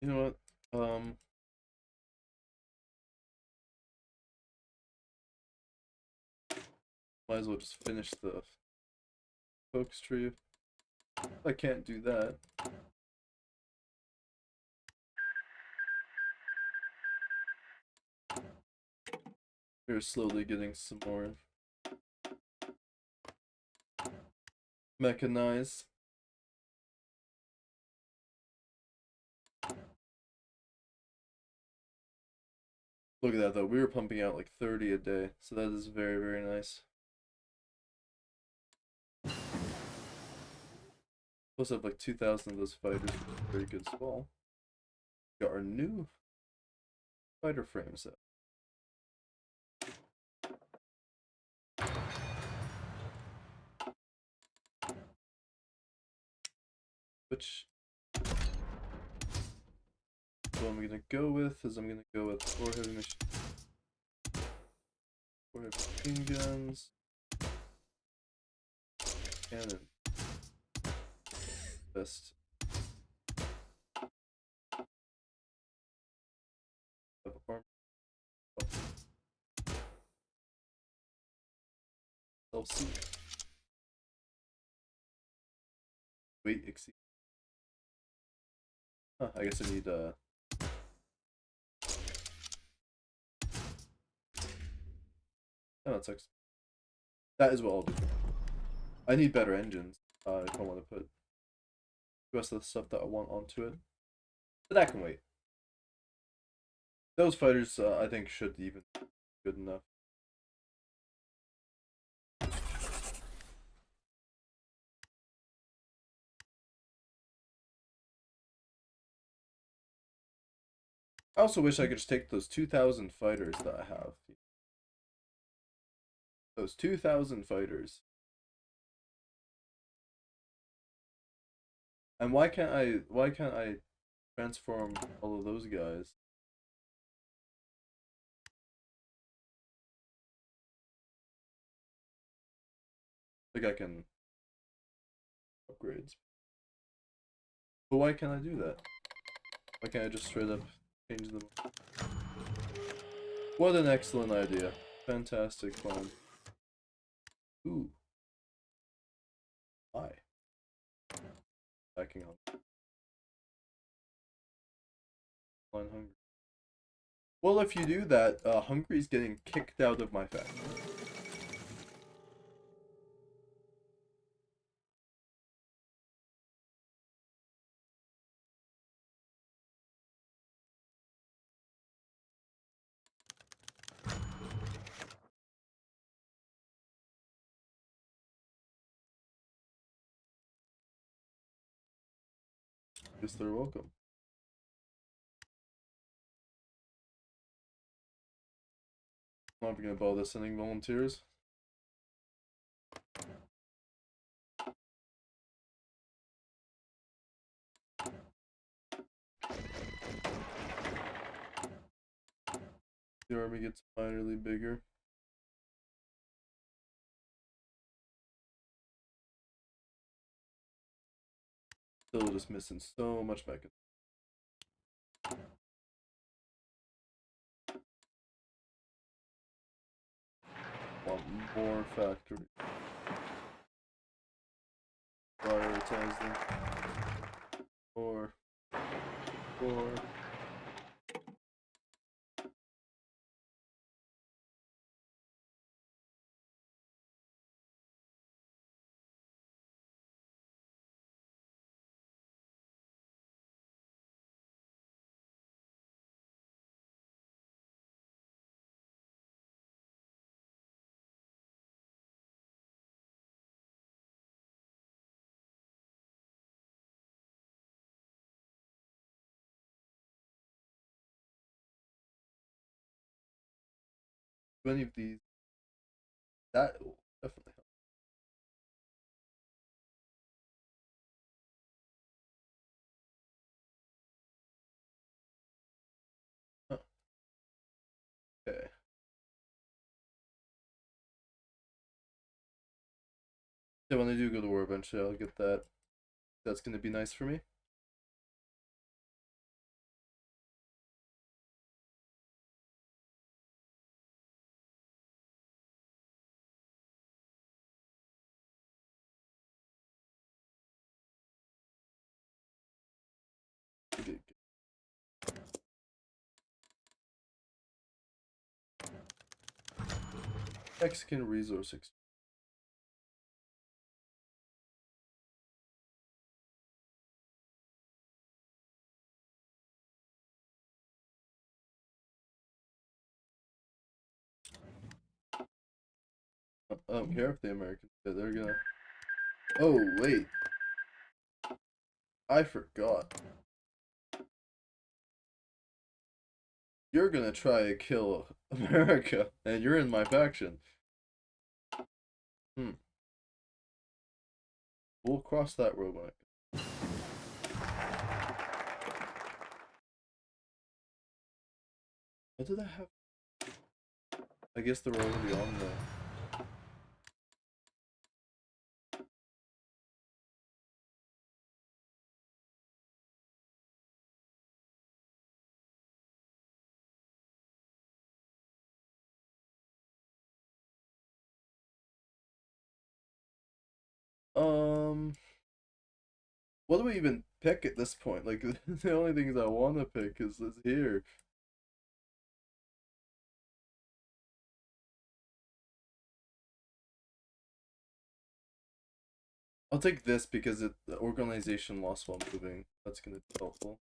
You know what? Might as well just finish the focus tree. I can't do that. We're slowly getting some more mechanized. Look at that though. We were pumping out like 30 a day, so that is very, very nice. Plus, have like 2,000 of those fighters, which is very good as well. Got our new fighter frame set. Which what I'm gonna go with is I'm gonna go with 4 heavy machine guns, cannon, best of armor, self-seat, weight exceed. Huh, I guess I need oh, that sucks. That is what I'll do. I need better engines if I want to put the rest of the stuff that I want onto it. But that can wait. Those fighters, I think, should even be good enough. I also wish I could just take those 2,000 fighters that I have. Those 2,000 fighters. And why can't I transform all of those guys? Like I can upgrades. But why can't I do that? Why can't I just straight up change them? What an excellent idea. Fantastic plan. Ooh. Hi. Backing on. Line hungry. Well, if you do that, Hungary's getting kicked out of my factory. Yes, they're welcome. I'm not gonna bother sending volunteers. The army gets minorly bigger. Still just missing so much mecha. Want more factory. Prioritize them. Or do any of these, that will definitely help. Yeah, when I do go to war eventually, I'll get that. That's gonna be nice for me. Okay. Mexican resource exchange. I don't care if the Americans, yeah, they're gonna. Oh wait, I forgot. You're gonna try to kill America, and you're in my faction. Hmm. We'll cross that road, Mike. What did I have? I guess they're already on the. What do we even pick at this point? Like, the only things I want to pick is this here. I'll take this because the organization lost while moving. That's gonna be helpful.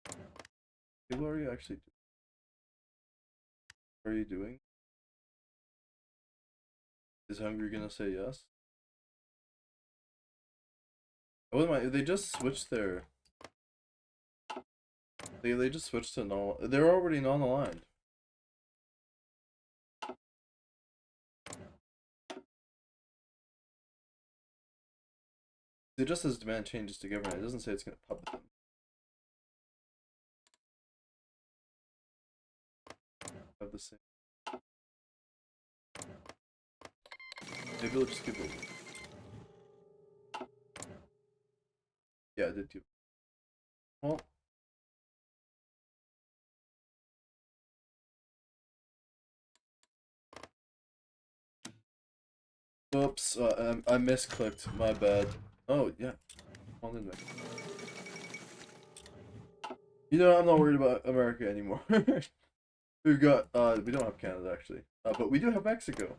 Okay, what are you actually doing? What are you doing? Is Hungary gonna say yes? I wouldn't mind. They just switched their. They just switched to normal. They're already non-aligned. It just says demand changes to government. It doesn't say it's gonna puppet them. Have the same. Maybe we'll just give it. Yeah, I did too. Well. Oops, I misclicked. My bad. Oh yeah, on in there. You know, I'm not worried about America anymore. We've got we don't have Canada actually, but we do have Mexico.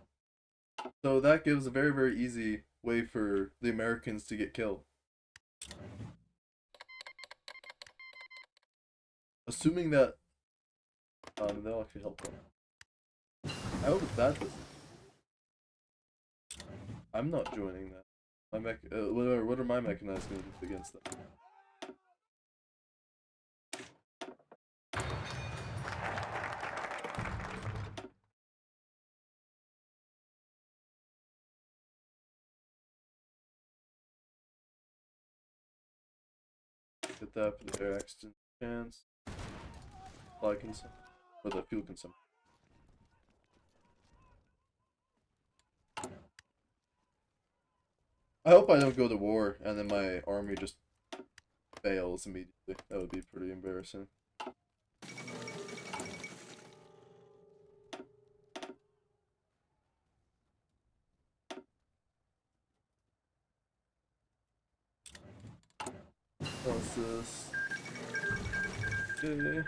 So that gives a very easy way for the Americans to get killed. Assuming that they'll actually help them. I hope that doesn't. I'm not joining that. My what are my mechanized going to do against them? Get that for the air accident chance. Supply consumption. Or the fuel consumption. I hope I don't go to war and then my army just fails immediately. That would be pretty embarrassing. What's this? Okay.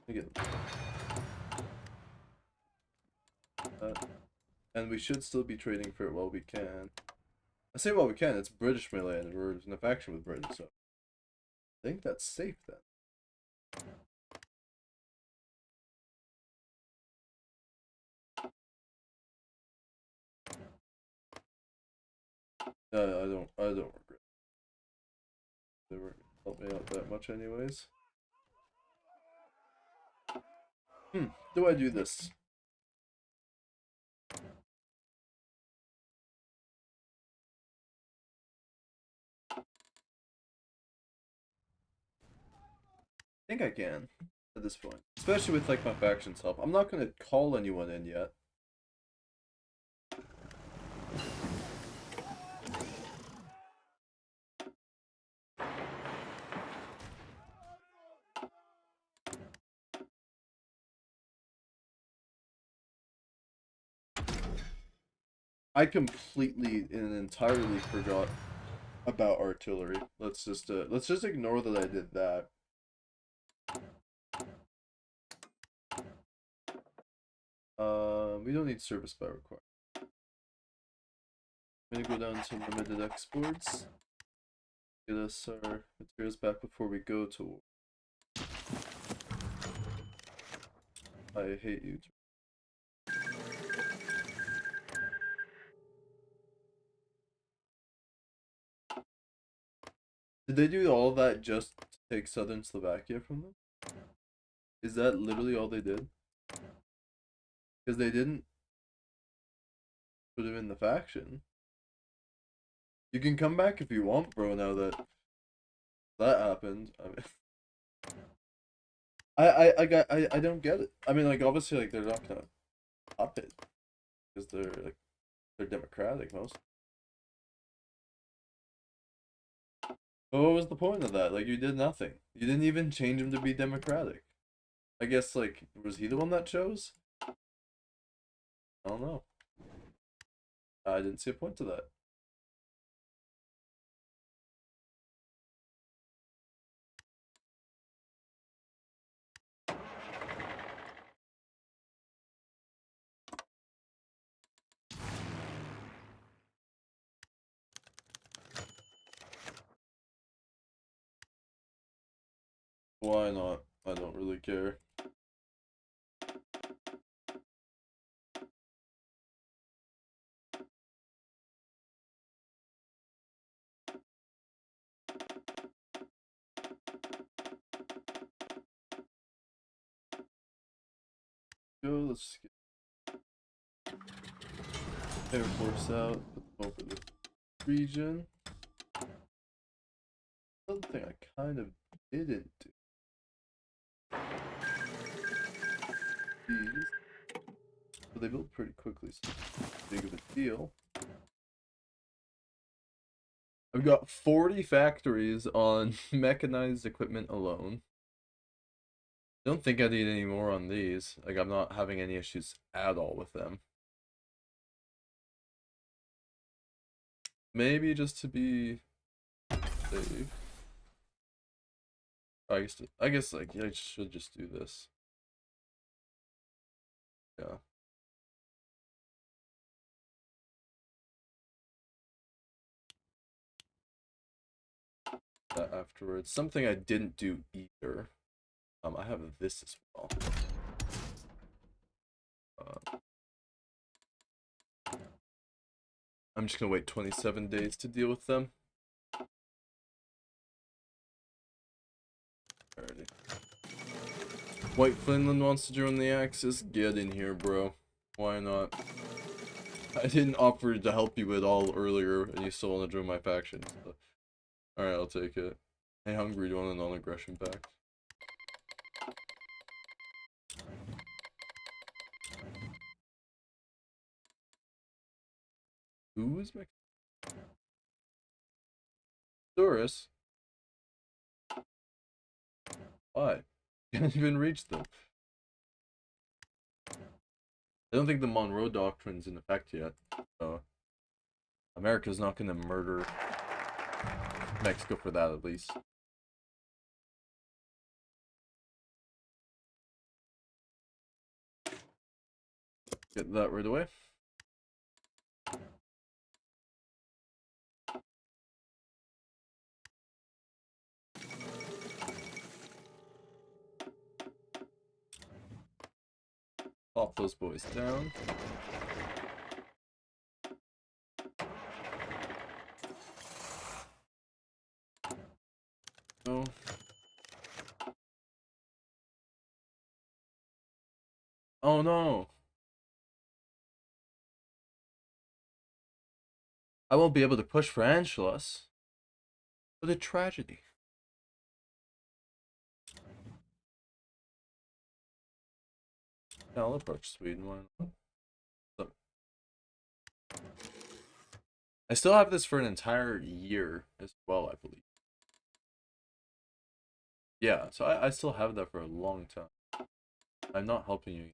Again. And we should still be trading for it while we can. I say while we can, it's British melee and we're in a faction with Britain, so I think that's safe then. I don't regret. They weren't help me out that much anyways. Do I do this? I think I can at this point, especially with like my faction's help. I'm not gonna call anyone in yet. I completely and entirely forgot about artillery. Let's just ignore that I did that. We don't need service by requirement. I'm gonna go down to limited exports. Get us our materials back before we go to war. I hate you. Did they do all that just to take southern Slovakia from them? Is that literally all they did? Because they didn't put him in the faction. You can come back if you want, bro, now that that happened. I mean, I don't get it. I mean, like, obviously, like, they're not gonna up it. Because they're democratic, most. But what was the point of that? Like, you did nothing. You didn't even change him to be democratic. I guess, like, was he the one that chose? I don't know. I didn't see a point to that. Why not? I don't really care. Go, let's get Air Force out, put them over the region. Something I kind of didn't do. These. But they built pretty quickly, so it's big of a deal. I've got 40 factories on mechanized equipment alone. I don't think I need any more on these. Like, I'm not having any issues at all with them. Maybe just to be safe. I guess like, yeah, I should just do this. Yeah. That afterwards. Something I didn't do either. I have this as well. I'm just gonna wait 27 days to deal with them. Alrighty. White Finland wants to join the Axis. Get in here, bro. Why not? I didn't offer to help you at all earlier, and you still want to join my faction. So. Alright, I'll take it. Hey, Hungary, do you want a non-aggression pact? Who is Mexico? Doris? Why? Can't even reach them. I don't think the Monroe Doctrine's in effect yet, so America's not gonna murder Mexico for that, at least. Get that right away. Pop those boys down. No. Oh no. I won't be able to push for Anschluss. What a tragedy. Yeah, I'll approach Sweden. Why not? So, I still have this for an entire year as well, I believe. Yeah, so I still have that for a long time. I'm not helping you.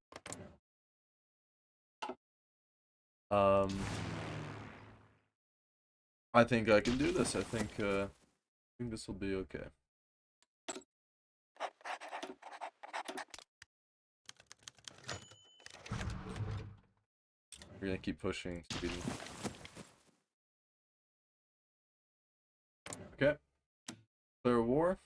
I think I can do this. I think this will be okay. We're gonna keep pushing Sweden. Okay. Clear war.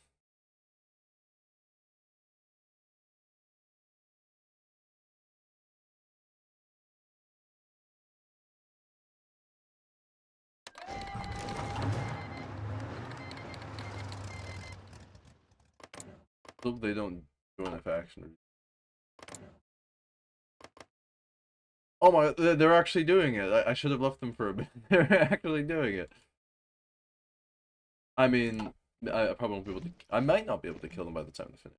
Hope they don't join a faction. Oh my, they're actually doing it. I should have left them for a bit. They're actually doing it. I mean, I probably won't be able to. I might not be able to kill them by the time to finish.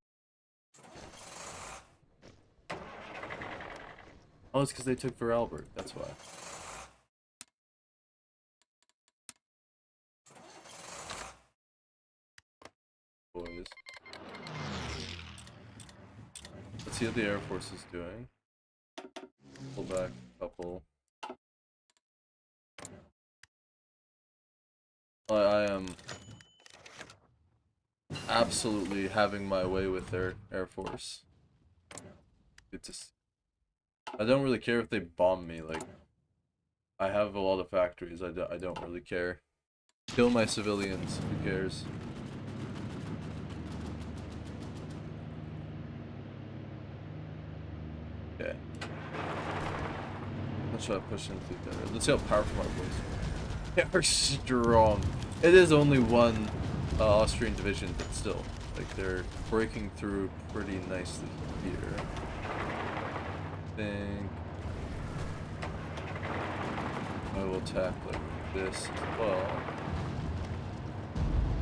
Oh, it's because they took for Albert. That's why. Boys. Let's see what the Air Force is doing. Pull back a couple. I am absolutely having my way with their Air Force. It's just, I don't really care if they bomb me. Like, I have a lot of factories. I don't really care. Kill my civilians. Who cares? Okay. Let's try to push in through there. Let's see how powerful our boys are. They are strong. It is only one Austrian division, but still. Like, they're breaking through pretty nicely here. I think I will attack like this as well.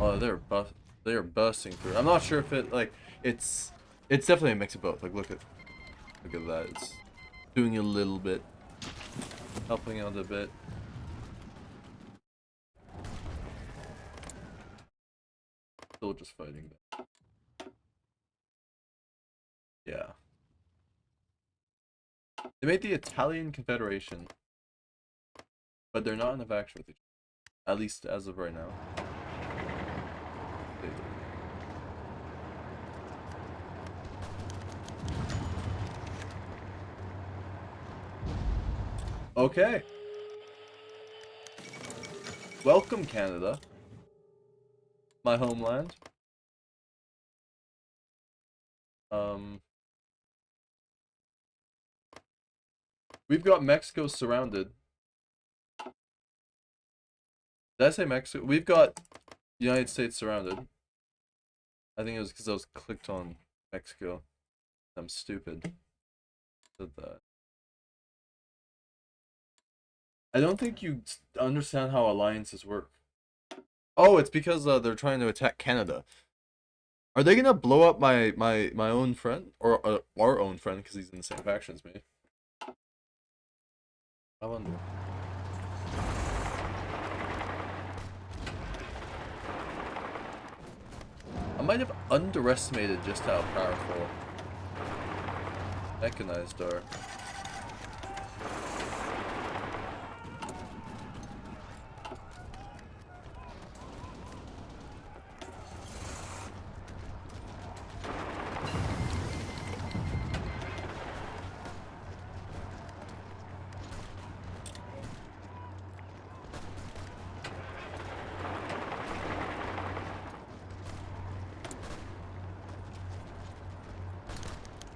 Oh, they are busting through. I'm not sure if it like it's definitely a mix of both. Like look at that. It's doing a little bit, helping out a bit. Still just fighting them. Yeah. They made the Italian Confederation, but they're not in a faction with each other. At least as of right now. Okay. Welcome, Canada. My homeland. We've got Mexico surrounded. Did I say Mexico? We've got the United States surrounded. I think it was because I was clicked on Mexico. I'm stupid. Did that. I don't think you understand how alliances work. Oh, it's because they're trying to attack Canada. Are they gonna blow up my own friend or our own friend because he's in the same faction as me? I wonder. I might have underestimated just how powerful Mechanized are.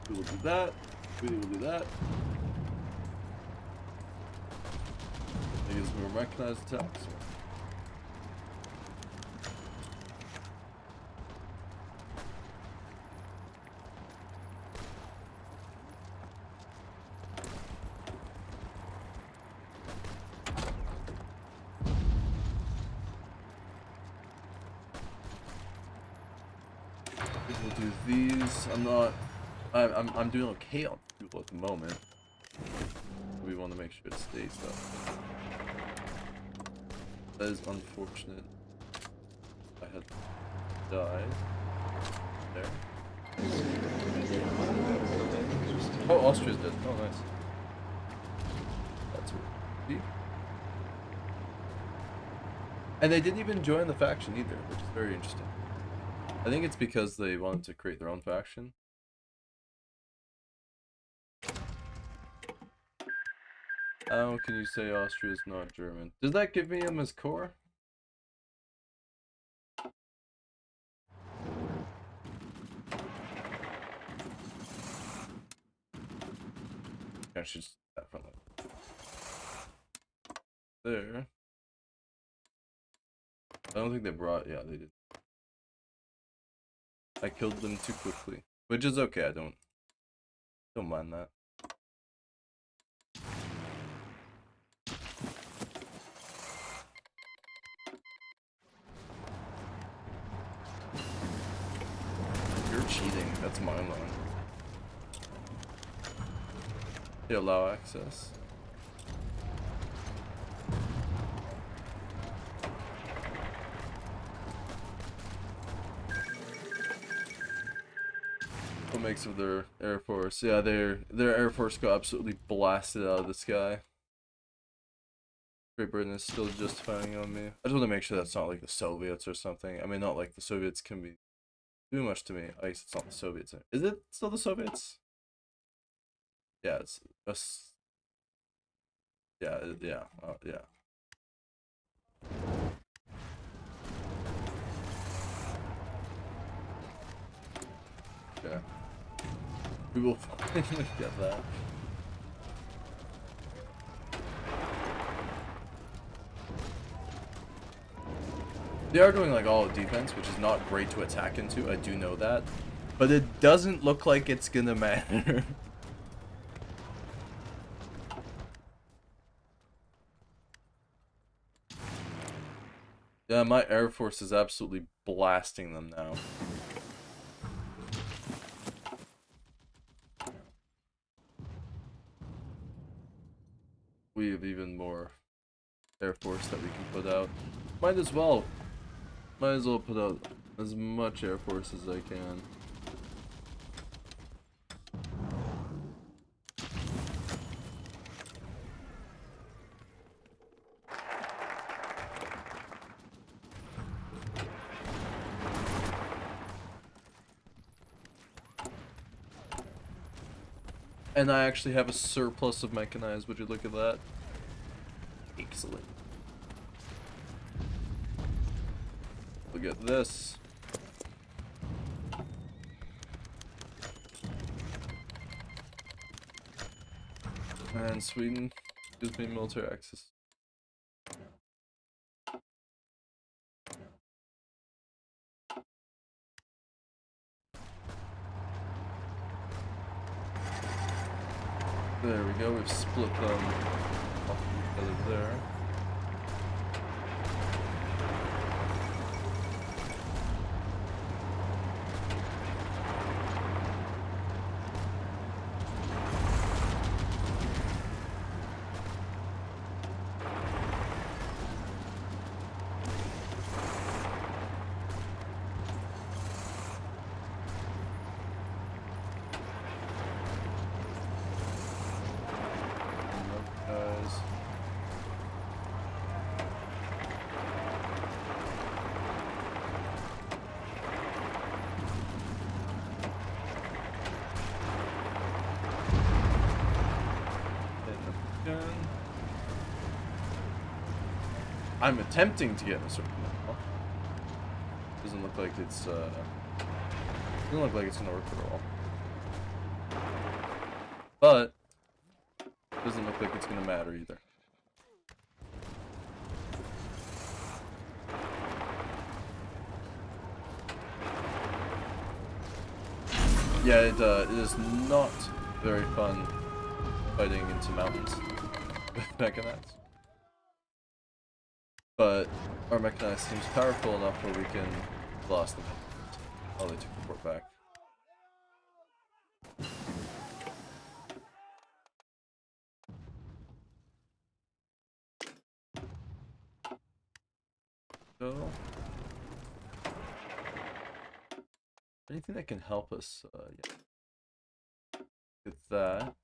We will do that. We will do that. I guess we will recognize attacks. We will do these. I'm not I'm doing okay on fuel at the moment. We want to make sure it stays though. That is unfortunate. I had died there. Oh, Austria's dead. Oh, nice. That's weird. And they didn't even join the faction either, which is very interesting. I think it's because they wanted to create their own faction. How can you say Austria is not German? Does that give me him as core? I should just definitely. There. I don't think they brought. Yeah, they did. I killed them too quickly, which is okay. I don't mind that. You're cheating. That's my line. They allow access. What makes of their Air Force? Yeah, their Air Force got absolutely blasted out of the sky. Great Britain is still justifying on me. I just want to make sure that's not like the Soviets or something. I mean, not like the Soviets can be too much to me. I guess it's not the Soviets. Is it still the Soviets? Yeah, it's us. Yeah, yeah, yeah. Okay. We will finally get that. They are doing like all defense, which is not great to attack into. I do know that, but it doesn't look like it's gonna matter. Yeah, my Air Force is absolutely blasting them now. We have even more Air Force that we can put out. Might as well put out as much Air Force as I can. And I actually have a surplus of mechanized. Would you look at that? Excellent. Look at this. And Sweden gives me military access. There we go, we've split them off each other there. I'm attempting to get a certain level. Doesn't look like it's gonna work at all. But doesn't look like it's gonna matter either. Yeah, it is not very fun fighting into mountains with mechanized. But our mechanized seems powerful enough where we can blast them. Oh, they took the port back. So, anything that can help us, yeah. With that.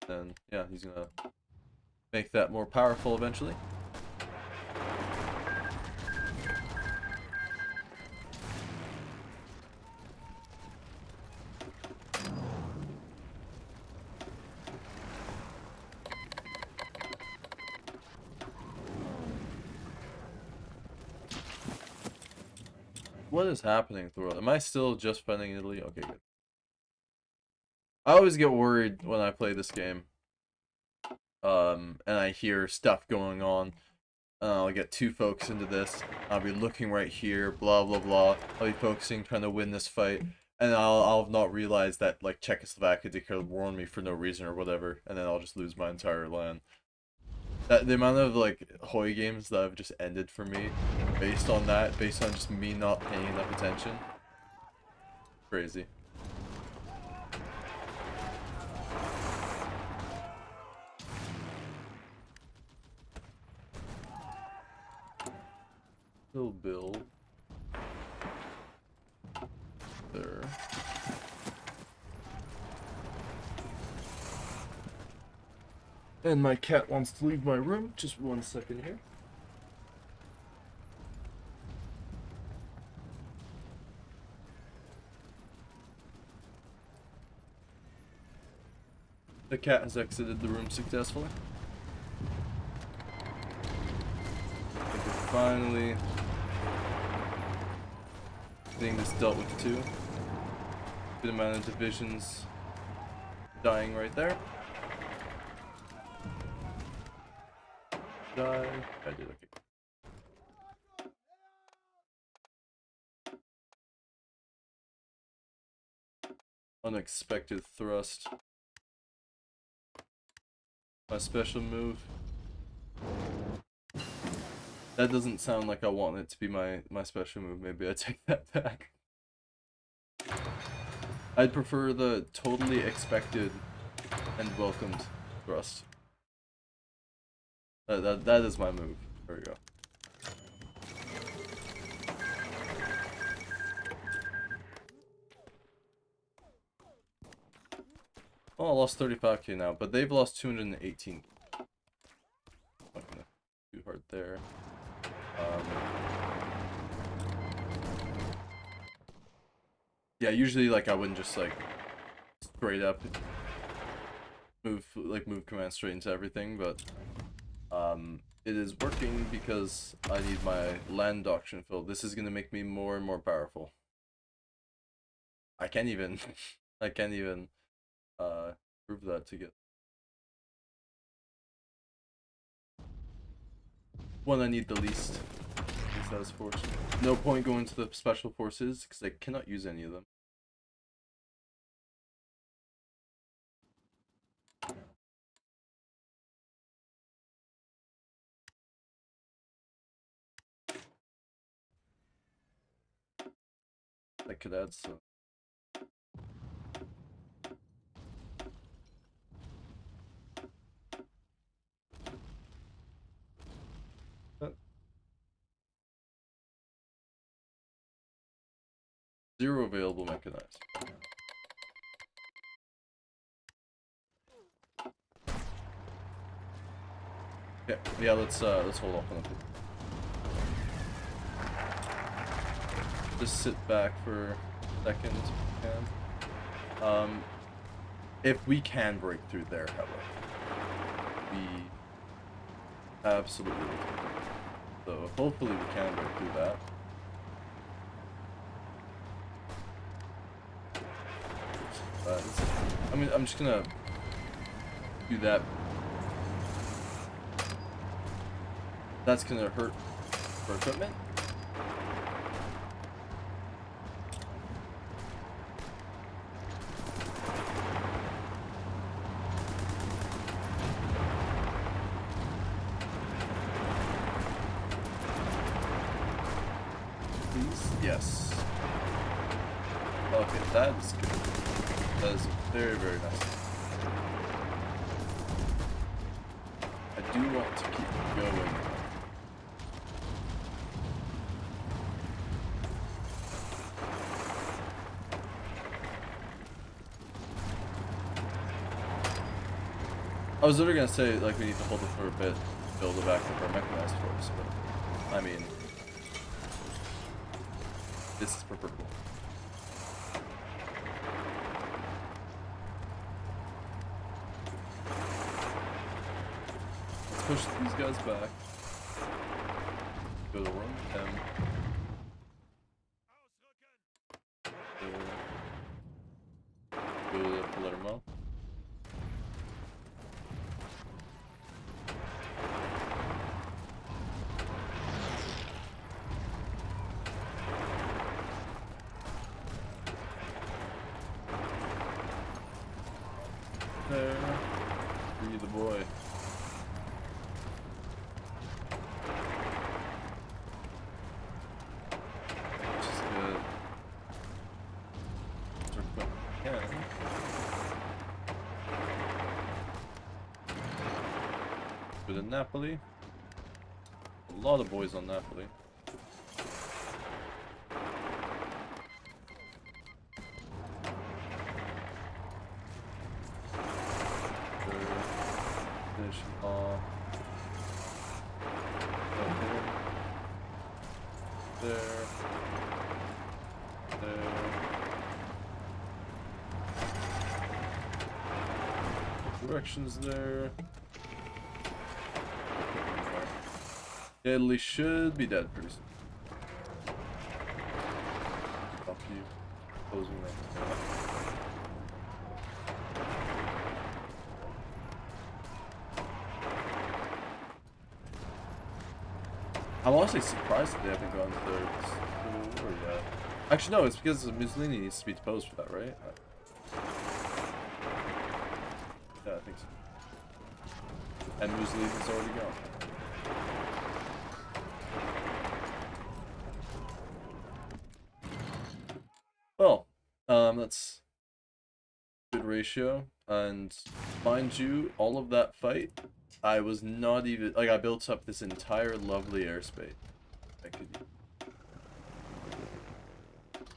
Then, yeah, he's gonna make that more powerful eventually. What is happening through it? Am I still just fighting Italy? Okay, good. I always get worried when I play this game. And I hear stuff going on. I'll get too focused into this. I'll be looking right here, blah blah blah. I'll be focusing, trying to win this fight, and I'll not realize that like Czechoslovakia declared war on me for no reason or whatever, and then I'll just lose my entire land. That the amount of like HOI games that have just ended for me, based on that, based on just me not paying enough attention. Crazy. Still build. There. And my cat wants to leave my room. Just 1 second here. The cat has exited the room successfully. I think we're finally getting this dealt with too. Good amount of divisions dying right there. Die. I did okay. Unexpected thrust. My special move. That doesn't sound like I want it to be my special move. Maybe I take that back. I'd prefer the totally expected and welcomed thrust. That is my move. There we go. Oh, I lost 35k now, but they've lost 218. Not gonna do hard there. Yeah, usually like I wouldn't just like straight up move command straight into everything, but it is working because I need my land doctrine filled. This is gonna make me more and more powerful. I can't even prove that to get one I need the least. That is fortunate. No point going to the special forces because I cannot use any of them. I could add some. 0 available mechanized. Okay, yeah, let's hold off on it. Just sit back for a second if we can. If we can break through there, however, we absolutely will. So hopefully we can break through that. I mean, I'm just gonna do that. That's gonna hurt for equipment. Please? Yes. Okay, that is good. That is very, very nice. do want to keep going. I was literally gonna say, like, we need to hold it for a bit, build it back up our mechanized force, but I mean, this is preferable. Let's push these guys back. Go to run them. Go to Palermo. There. Free the boy. Which is good. Start putting can. Go to Napoli. A lot of boys on Napoli. Finish him off. There. Directions there. Italy should be dead pretty soon. Stop you. Closing that. I'm honestly surprised that they haven't gone to their civil war yet. Actually, no, it's because Mussolini needs to be deposed for that, right? Yeah, I think so. And Mussolini's already gone. Well, that's good ratio, and mind you, all of that fight, I was not even, like, I built up this entire lovely airspace. I could,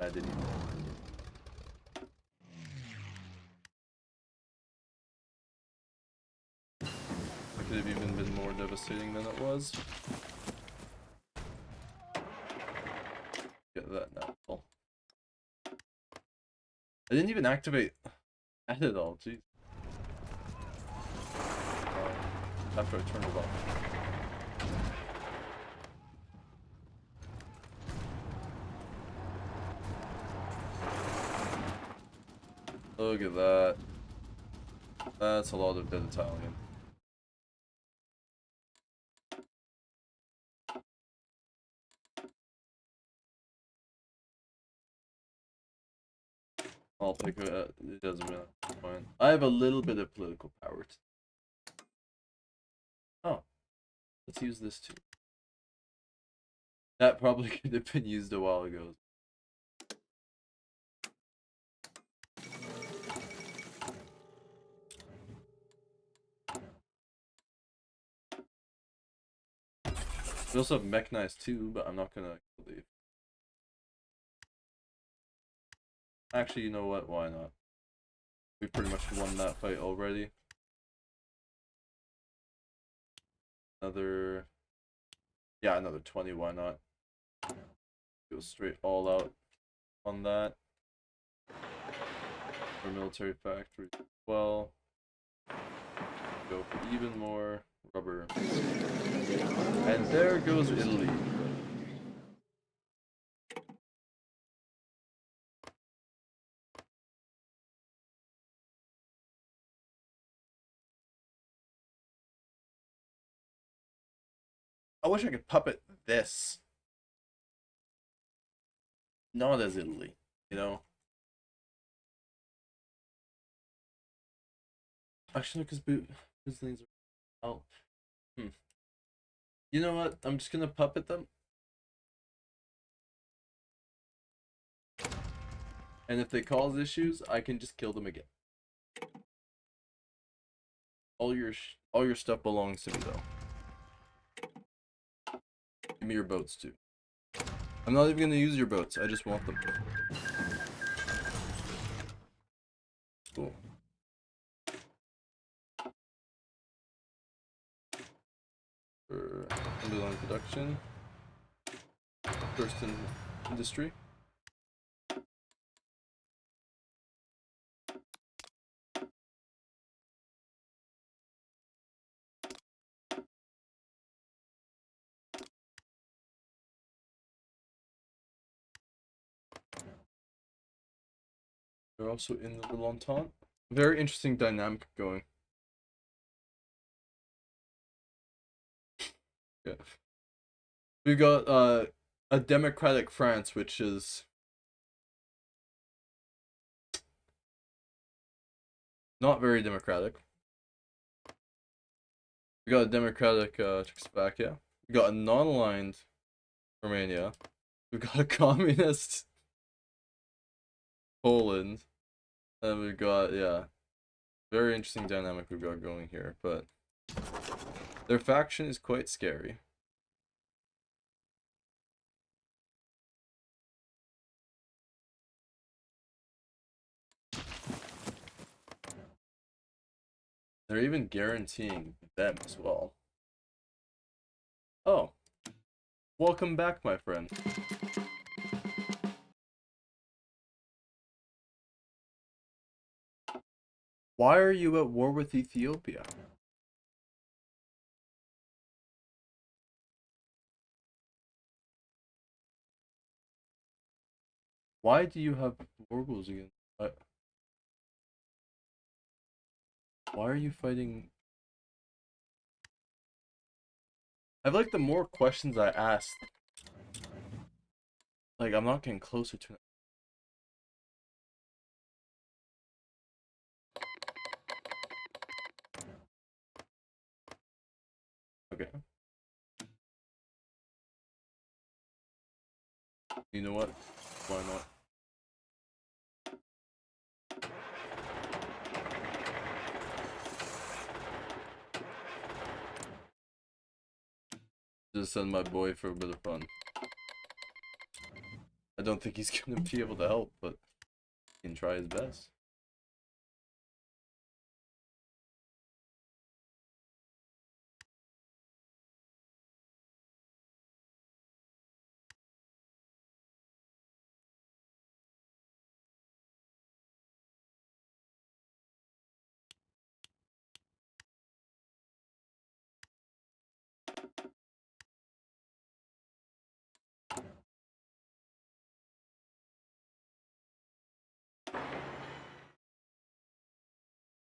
I didn't even. It could have even been more devastating than it was. Get that now. I didn't even activate at it all, jeez. After I turned it off. Look at that. That's a lot of dead Italian. I'll pick it up. It doesn't matter. It's fine. I have a little bit of political power. Oh. Let's use this too. That probably could have been used a while ago. We also have Mechanized too, but I'm not gonna believe. Actually, you know what? Why not? We pretty much won that fight already. Another... Yeah, another 20, why not? Go straight all out on that. For military factory as well. Go for even more rubber. And there goes Italy. I wish I could puppet this. Not as Italy, you know? Actually, because Muslims are out. You know what? I'm just gonna puppet them. And if they cause issues, I can just kill them again. all your stuff belongs to me though. Give me your boats too. I'm not even gonna use your boats. I just want them. Cool. For underlying production. First in industry. They're also in the L'Entente. Very interesting dynamic going. Yeah. We got a democratic France, which is not very democratic. We got a democratic Czechoslovakia. We got a non-aligned Romania. We got a communist Poland. And we've got, yeah, very interesting dynamic we've got going here, but their faction is quite scary. They're even guaranteeing them as well. Oh. Welcome back, my friend. Why are you at war with Ethiopia? Why do you have war goals again? Why are you fighting? I feel like the more questions I ask, like I'm not getting closer to it. Okay. You know what? Why not? Just send my boy for a bit of fun. I don't think he's gonna be able to help, but he can try his best.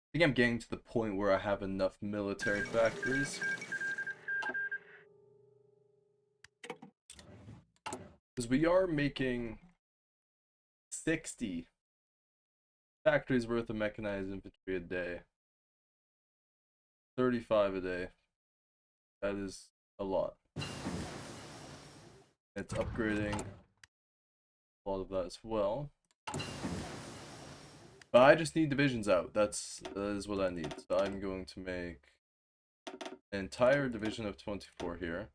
I think I'm getting to the point where I have enough military factories. Because we are making 60 factories worth of mechanized infantry a day. 35 a day. That is a lot. It's upgrading a lot of that as well. But I just need divisions out. That is what I need. So I'm going to make an entire division of 24 here.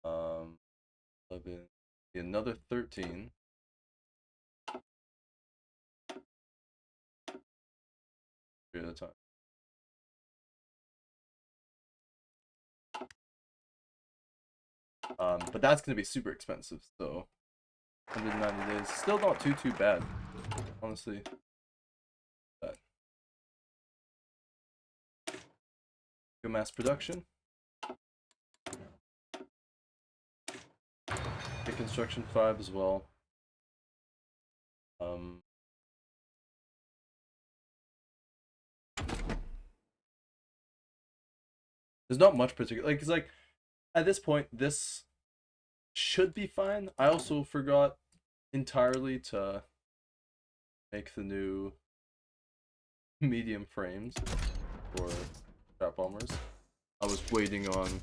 11, another 13. At a time. But that's gonna be super expensive. So 190 days, still not too bad, honestly. But go mass production. Get construction 5 as well. There's not much particular, like, 'cause like at this point this should be fine. I also forgot entirely to make the new medium frames for trap bombers. I was waiting on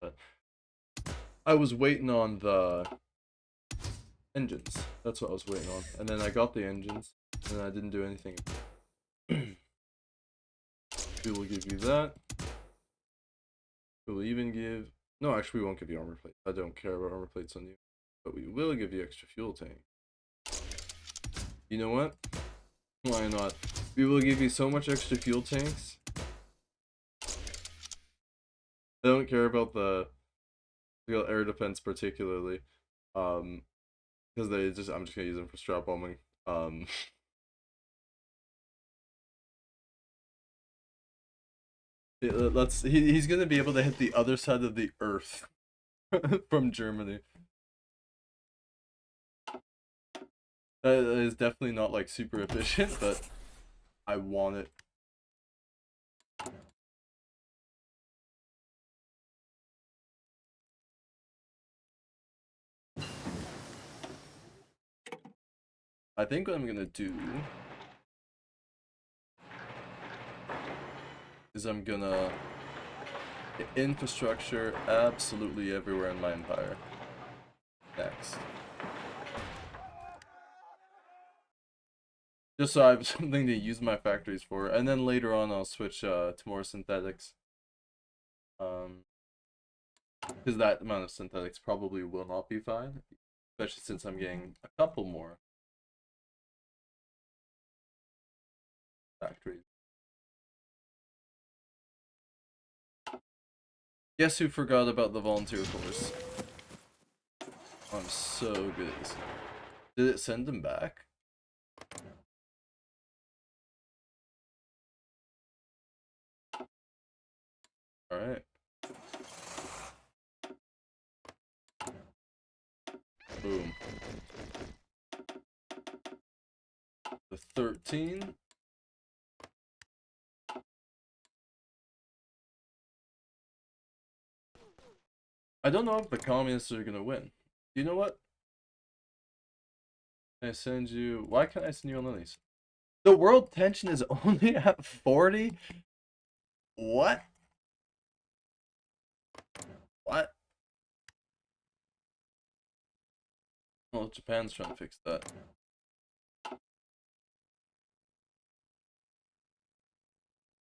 But I was waiting on the engines. That's what I was waiting on. And then I got the engines, and I didn't do anything. We will give you that. We will even give... No, actually, we won't give you armor plate. I don't care about armor plates on you. But we will give you extra fuel tank. You know what? Why not? We will give you so much extra fuel tanks. I don't care about the air defense particularly. Because I'm just gonna use them for strap bombing. He's gonna be able to hit the other side of the earth from Germany. That is definitely not like super efficient, but I want it. I think what I'm gonna do is I'm gonna get infrastructure absolutely everywhere in my empire. Next. Just so I have something to use my factories for, and then later on I'll switch to more synthetics. Because that amount of synthetics probably will not be fine, especially since I'm getting a couple more factories. Guess who forgot about the volunteer force? I'm so good at this. Did it send them back? Alright. Boom. The 13. I don't know if the communists are gonna win. You know what? I send you... Why can't I send you on these? The world tension is only at 40? What? What? Well, Japan's trying to fix that.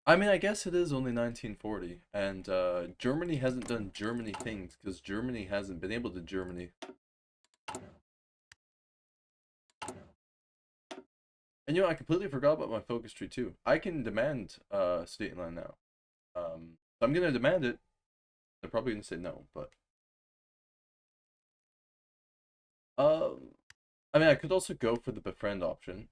I mean, I guess it is only 1940, and Germany hasn't done Germany things, because Germany hasn't been able to Germany. And you know, I completely forgot about my focus tree too. I can demand state line now. I'm gonna demand it. They're probably gonna say no, but I mean, I could also go for the befriend option.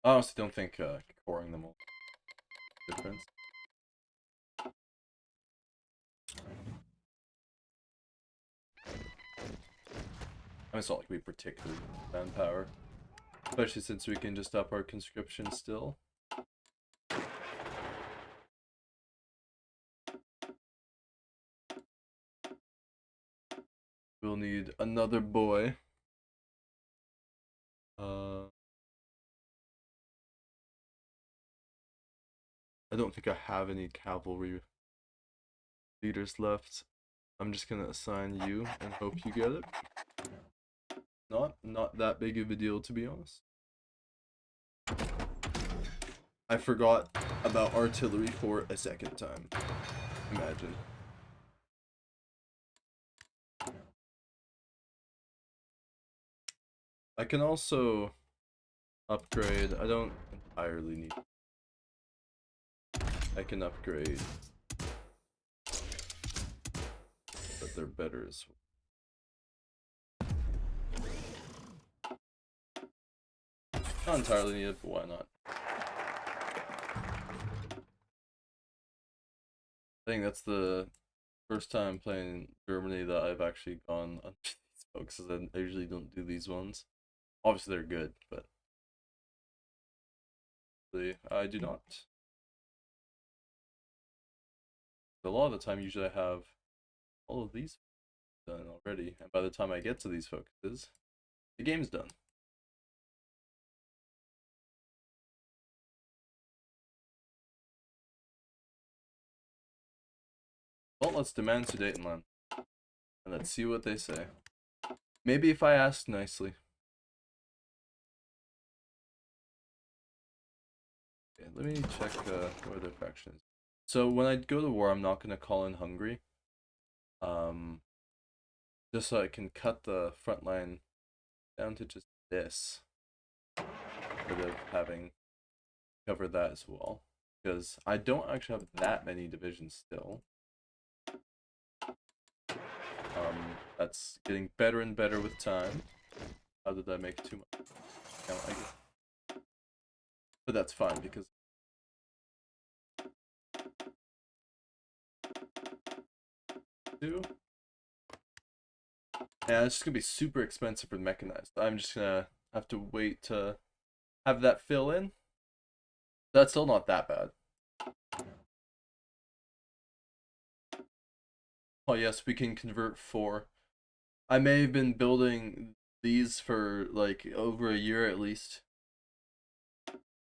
I honestly don't think coring them will make a difference. I mean, it's not like we particularly manpower, especially since we can just up our conscription still. We'll need another boy. I don't think I have any cavalry leaders left. I'm just gonna assign you and hope you get it. Not that big of a deal, to be honest. I forgot about artillery for a second time. Imagine. I can also upgrade. I don't entirely need. I can upgrade, but they're better as well. Not entirely needed, but why not? I think that's the first time playing Germany that I've actually gone on these folks, because I usually don't do these ones. Obviously they're good, but I do not. A lot of the time, usually I have all of these done already, and by the time I get to these focuses, the game's done. Well, let's demand Sudetenland, and let's see what they say. Maybe if I ask nicely. Okay, let me check where their faction is. So when I go to war, I'm not gonna call in Hungary. Just so I can cut the front line down to just this, instead of having covered that as well. Because I don't actually have that many divisions still. That's getting better and better with time. How did I make too much? No, I guess. But that's fine because yeah, it's just gonna be super expensive for mechanized. I'm just gonna have to wait to have that fill in. That's still not that bad. Oh yes, we can convert 4. I may have been building these for like over a year at least.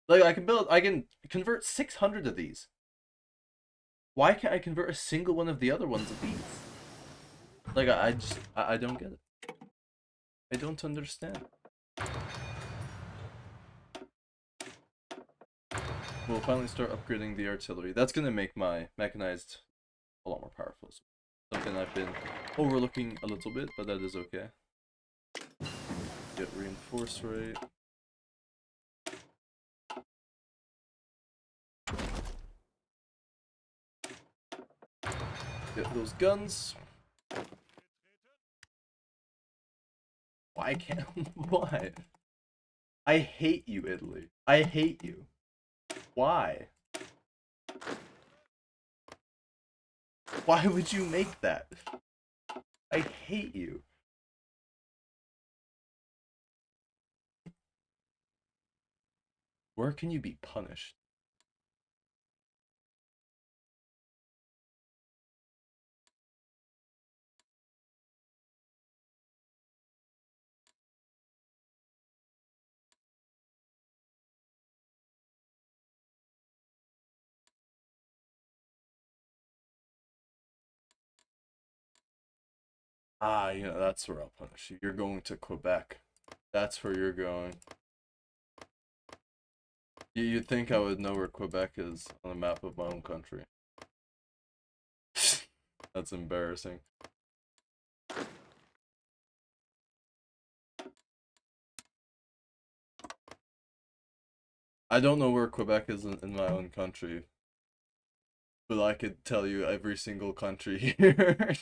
Like I can convert 600 of these. Why can't I convert a single one of the other ones of these? Like I don't get it. I don't understand. We'll finally start upgrading the artillery. That's gonna make my mechanized a lot more powerful. So something I've been overlooking a little bit, but that is okay. Get reinforce rate. Get those guns. Why can't why? I hate you, Italy. I hate you. Why? Why would you make that? I hate you. Where can you be punished? Ah, you know, that's where I'll punish you. You're going to Quebec. That's where you're going. You'd think I would know where Quebec is on the map of my own country. That's embarrassing. I don't know where Quebec is in my own country, but I could tell you every single country here.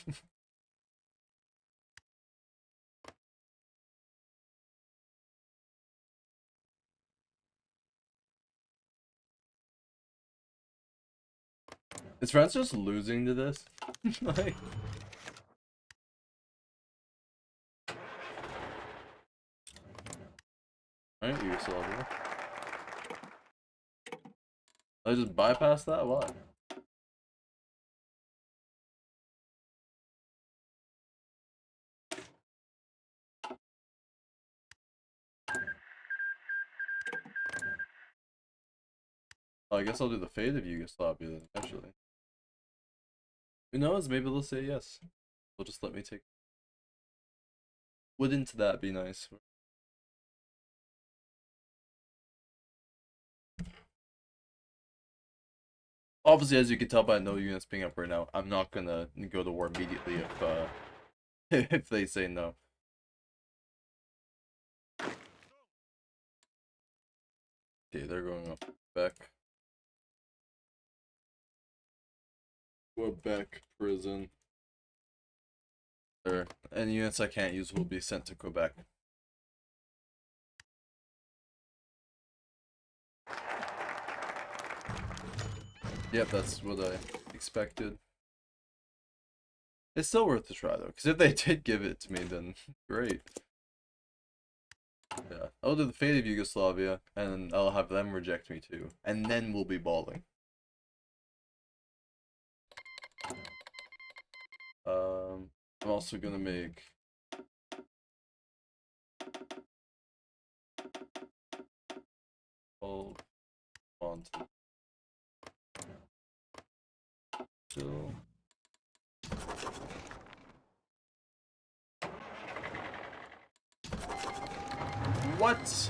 Is France just losing to this? Like, alright, Yugoslavia. I just bypassed that? Why? Oh, I guess I'll do the fate of Yugoslavia then eventually. Who knows? Maybe they'll say yes. They'll just let me take. Wouldn't that be nice? Obviously, as you can tell by no units being up right now, I'm not gonna go to war immediately if if they say no. Okay, they're going up back. Quebec prison. There. Any units I can't use will be sent to Quebec. Yep, that's what I expected. It's still worth a try though, because if they did give it to me, then great. Yeah, I'll do the fate of Yugoslavia, and I'll have them reject me too, and then we'll be balling. I'm also gonna make all font still. What?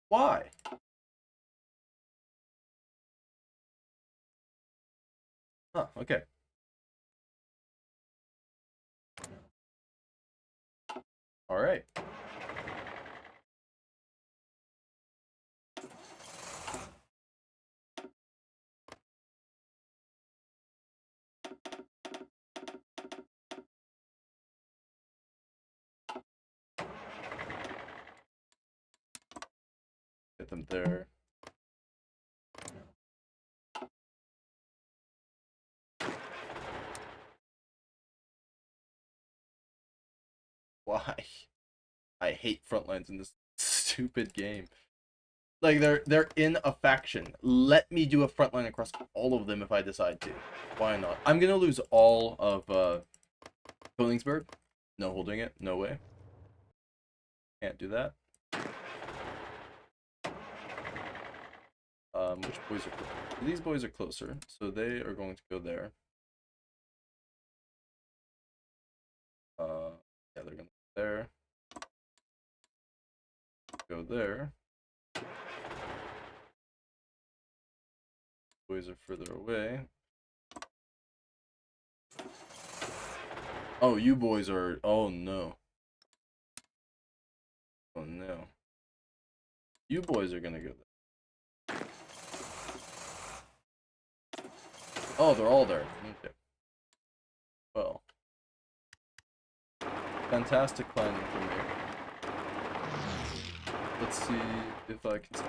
Why? Huh, okay. Alright. Get them there. Why? I hate front lines in this stupid game. Like they're in a faction. Let me do a front line across all of them if I decide to. Why not? I'm gonna lose all of Königsberg. No holding it. No way. Can't do that. Which boys are closer? These boys are closer, so they are going to go there. Yeah, they're gonna go there. Go there. Boys are further away. Oh, you boys are. Oh no. Oh no. You boys are gonna go there. Oh, they're all there. Okay. Well. Fantastic planning for me. Let's see if I can.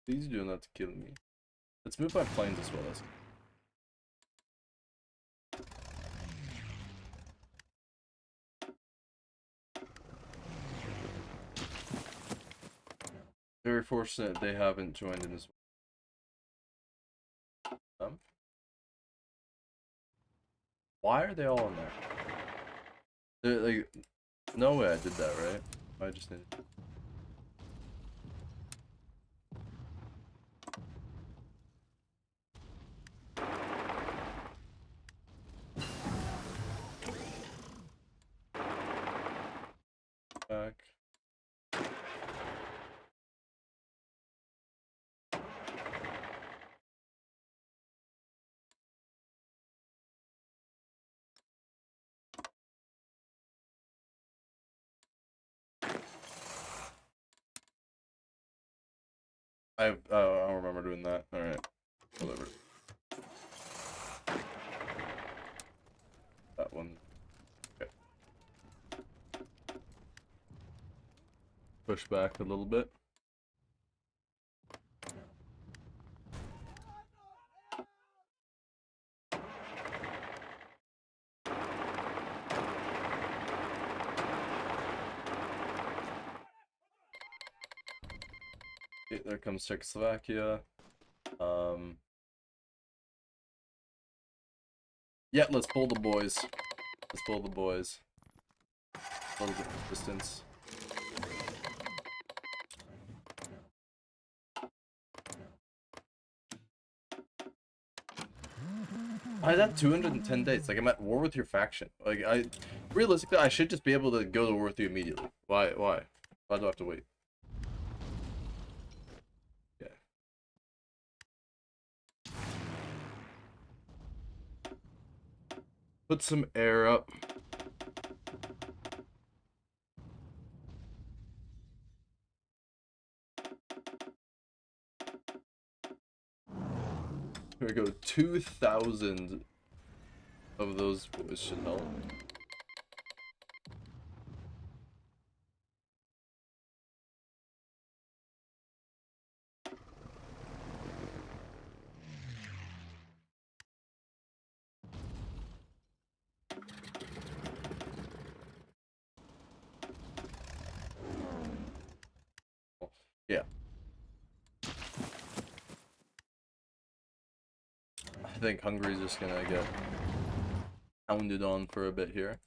Please do not kill me. Let's move my planes as well as. Very fortunate they haven't joined in as well. Why are they all in there? They're like, no way I did that, right? I just did. Back. I don't remember doing that. All right, whatever. That one. Okay. Push back a little bit. Okay, there comes Czechoslovakia. Yeah, let's pull the boys. Let's pull the boys. A little bit of distance. I had 210 days. Like, I'm at war with your faction. Like, realistically, I should just be able to go to war with you immediately. Why? Why do I have to wait? Yeah. Put some air up. Here we go. 2,000 of those boys should help. think Hungary's just gonna get pounded on for a bit here.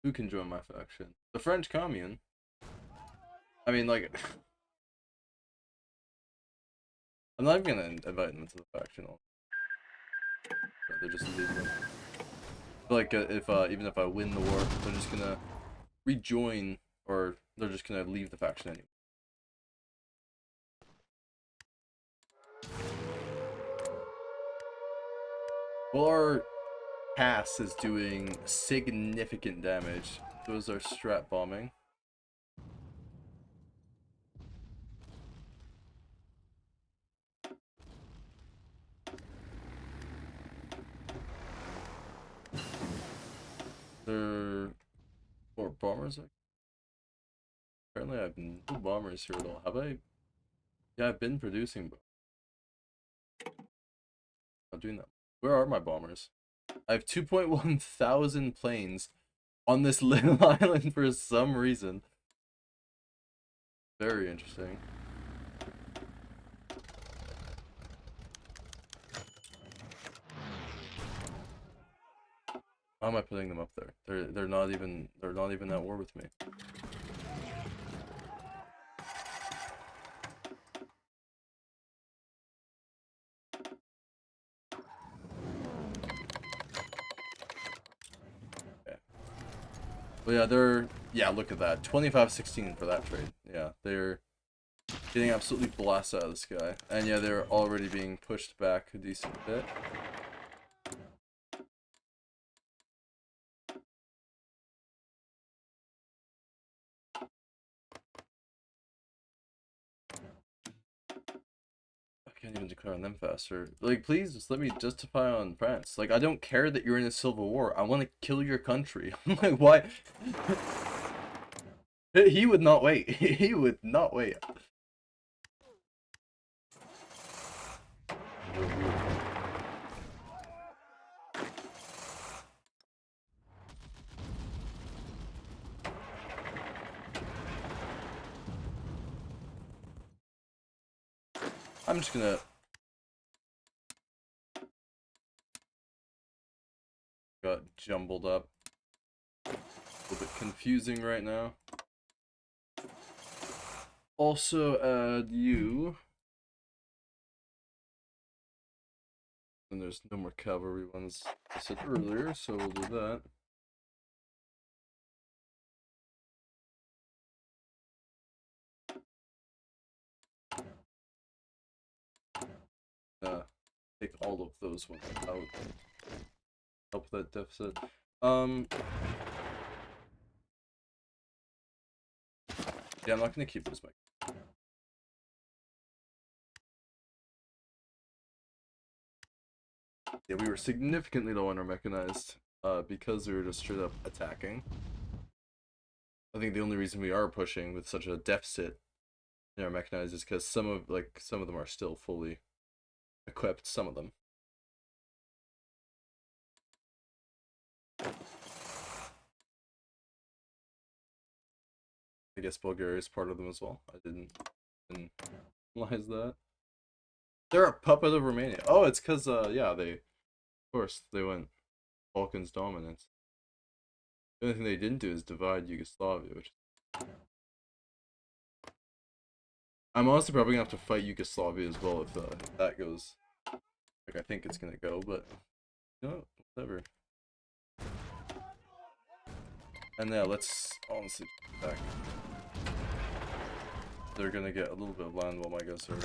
Who can join my faction? The French Commune. I mean, like, I'm not even gonna invite them to the faction. They're just leaving. Like, if even if I win the war, they're just gonna rejoin, or they're just gonna leave the faction anyway. Well, our pass is doing significant damage. Those are strat bombing. They're or bombers. Apparently, I've been no bombers here at all. Have I? Yeah, I've been producing, but not doing that. Where are my bombers? I have 2.1 thousand planes on this little island for some reason. Very interesting. Why am I putting them up there? They're not even at war with me. Okay. Well, yeah, look at that. 25-16 for that trade. Yeah, they're getting absolutely blasted out of the sky. And yeah, they're already being pushed back a decent bit. I can't even declare on them faster. Like, please just let me justify on France. Like, I don't care that you're in a civil war. I want to kill your country. Like, why? He would not wait. He would not wait. I'm just gonna... Got jumbled up. A little bit confusing right now. Also add you. And there's no more cavalry ones I said earlier, so we'll do that. Take all of those ones out. Help that deficit. Yeah, I'm not gonna keep this mic. Yeah, we were significantly low on our mechanized, because we were just straight up attacking. I think the only reason we are pushing with such a deficit in our mechanized is because some of them are still fully equipped, some of them. I guess Bulgaria is part of them as well. I didn't realize that. They're a puppet of Romania. Oh, it's because, yeah, of course, they went Balkans dominance. The only thing they didn't do is divide Yugoslavia, which... I'm honestly probably gonna have to fight Yugoslavia as well if that goes like I think it's gonna go, but you know, whatever. And yeah, let's honestly back. They're gonna get a little bit of land while my guys are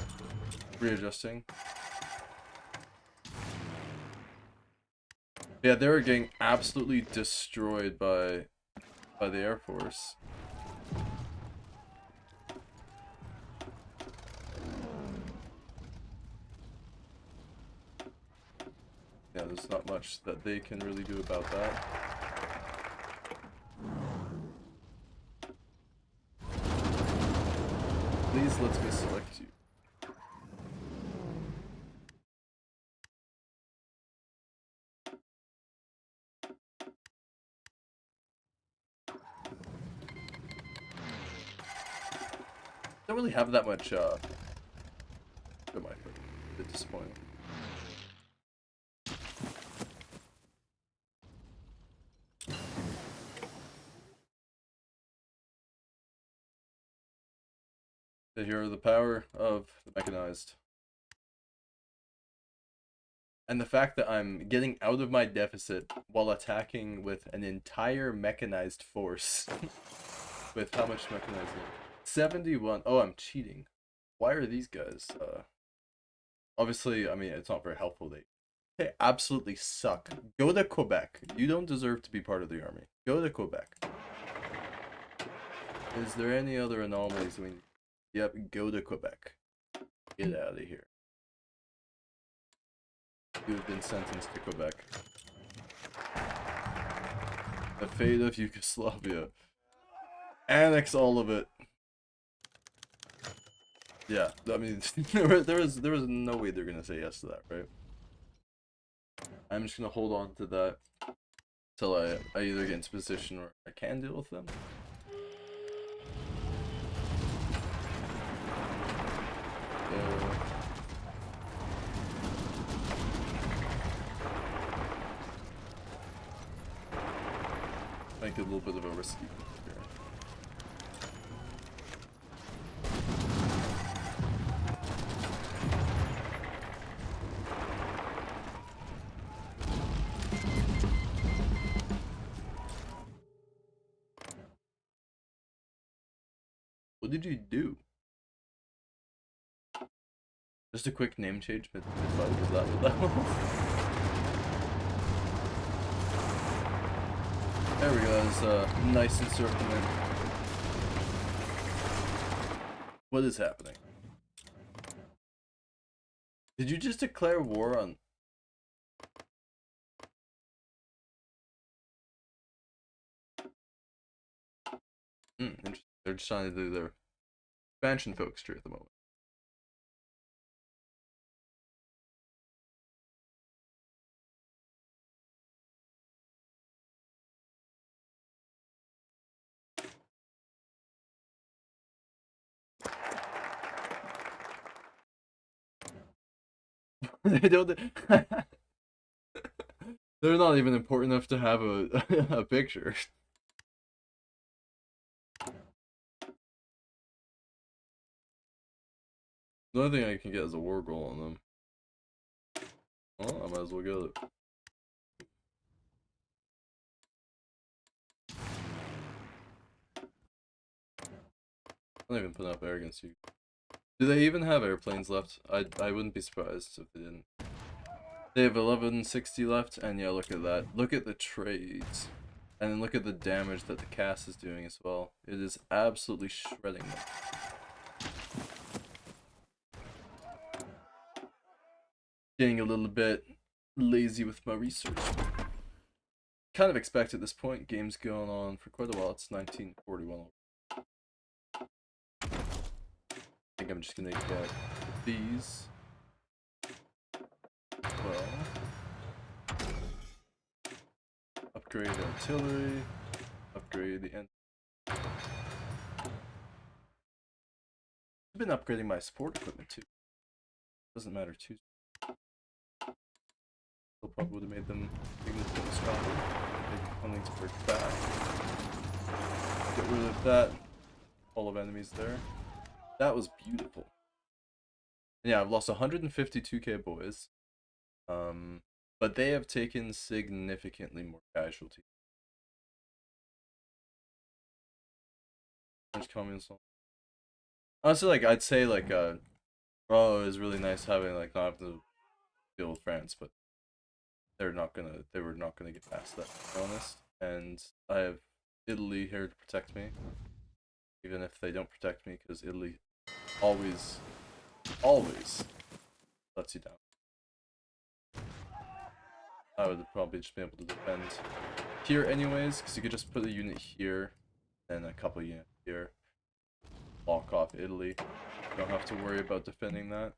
readjusting. Yeah, they were getting absolutely destroyed by the Air Force. Yeah, there's not much that they can really do about that. Please let me select you. Don't really have that much, am I? A bit disappointing. To hear the power of the mechanized. And the fact that I'm getting out of my deficit while attacking with an entire mechanized force. With how much mechanized? 71. Oh, I'm cheating. Why are these guys? Obviously, I mean, it's not very helpful. They absolutely suck. Go to Quebec. You don't deserve to be part of the army. Go to Quebec. Is there any other anomalies? I mean, yep, go to Quebec. Get out of here. You have been sentenced to Quebec. The fate of Yugoslavia. Annex all of it. Yeah, I mean, there was no way they're gonna say yes to that, right? I'm just gonna hold on to that till I either get into position or I can deal with them. Make it a little bit of a risky here. What did you do? Just a quick name change mid-fight, is that what that was? There we go, there's a nice encirclement. What is happening? Did you just declare war on... interesting. They're just trying to do their expansion focused here at the moment. They don't... They're not even important enough to have a picture. The only thing I can get is a war goal on them. Well, I might as well get it. I'm not even putting up air against you. Do they even have airplanes left? I wouldn't be surprised if they didn't. They have 1160 left, and yeah, look at that. Look at the trades. And then look at the damage that the cast is doing as well. It is absolutely shredding them. Getting a little bit lazy with my research. Kind of expect at this point. Game's going on for quite a while. It's 1941. I think I'm just gonna get these. Well, upgrade artillery, upgrade the end. I've been upgrading my support equipment too. Doesn't matter too. Still probably would have made them significantly stronger. Maybe something to break back. Get rid of that. All of enemies there. That was beautiful. And yeah, I've lost 152k boys. But they have taken significantly more casualties. French communist. Honestly, like I'd say like oh, it was really nice having like not have to deal with France, but they were not gonna get past that, to be honest. And I have Italy here to protect me. Even if they don't protect me, because Italy always lets you down. I would probably just be able to defend here anyways, because you could just put a unit here and a couple units here. Block off Italy. You don't have to worry about defending that.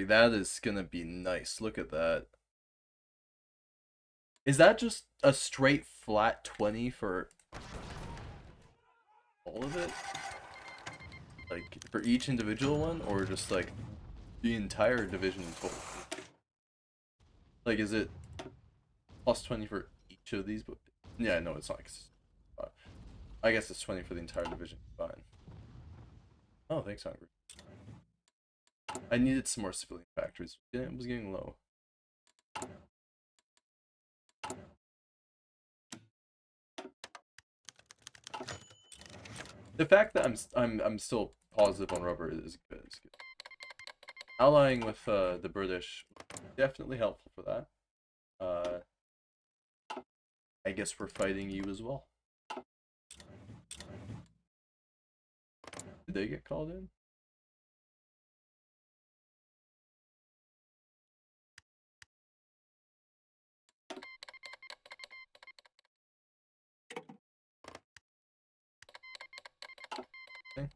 That is gonna be nice. Look at that. Is that just a straight flat 20 for all of it? Like, for each individual one, or just like the entire division in total? Like, is it plus 20 for each of these? But yeah, no, it's not. I guess it's 20 for the entire division. Fine. Oh, thanks, Hungry. I needed some more civilian factories. It was getting low. The fact that I'm still positive on rubber is good. It's good. Allying with the British, definitely helpful for that. I guess we're fighting you as well. Did they get called in? Okay.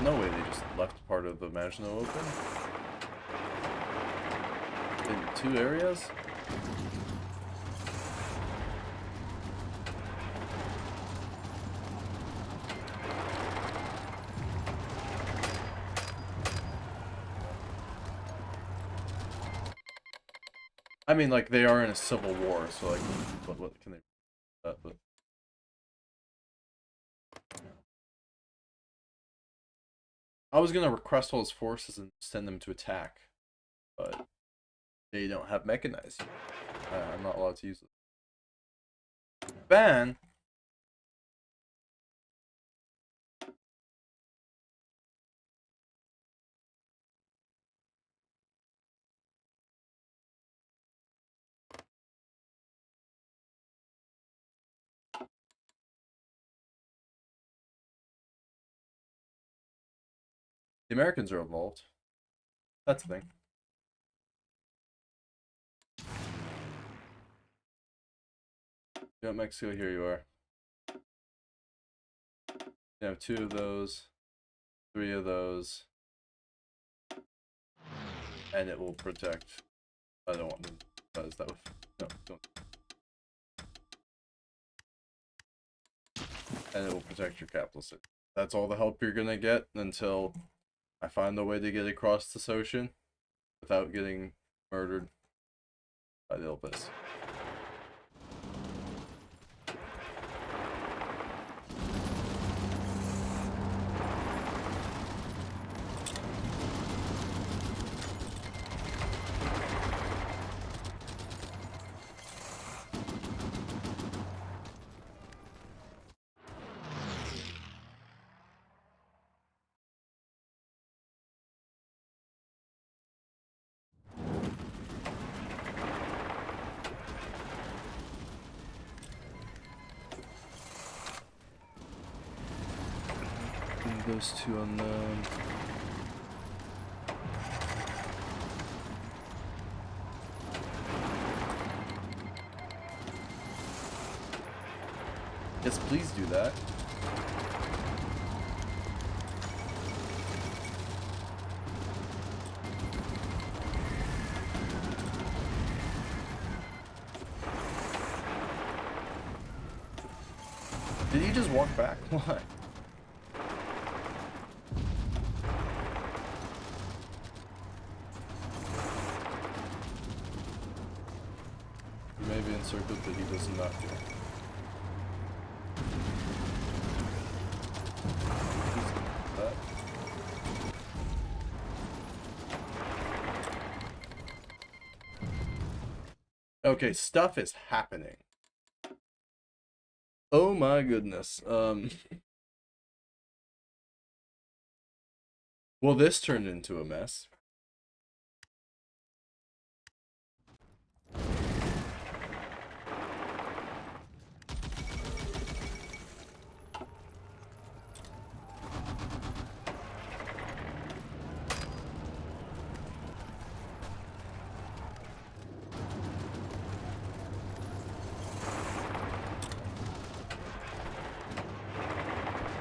No way they just left part of the Maginot open? In 2 areas? I mean, like, they are in a civil war, so, like, what can they... but... I was gonna request all his forces and send them to attack, but they don't have mechanized. I'm not allowed to use it. Ban? The Americans are involved. That's the thing. You got Mexico, here you are. You have 2 of those, 3 of those, and it will protect. I don't want them. Is that with? No, don't. And it will protect your capital city. That's all the help you're gonna get until I find a way to get across this ocean without getting murdered by the Elvis. Those 2 on them. Yes, please do that. Did he just walk back? Why? Maybe encircled, but he does not do. Okay, stuff is happening. Oh my goodness. Well, this turned into a mess.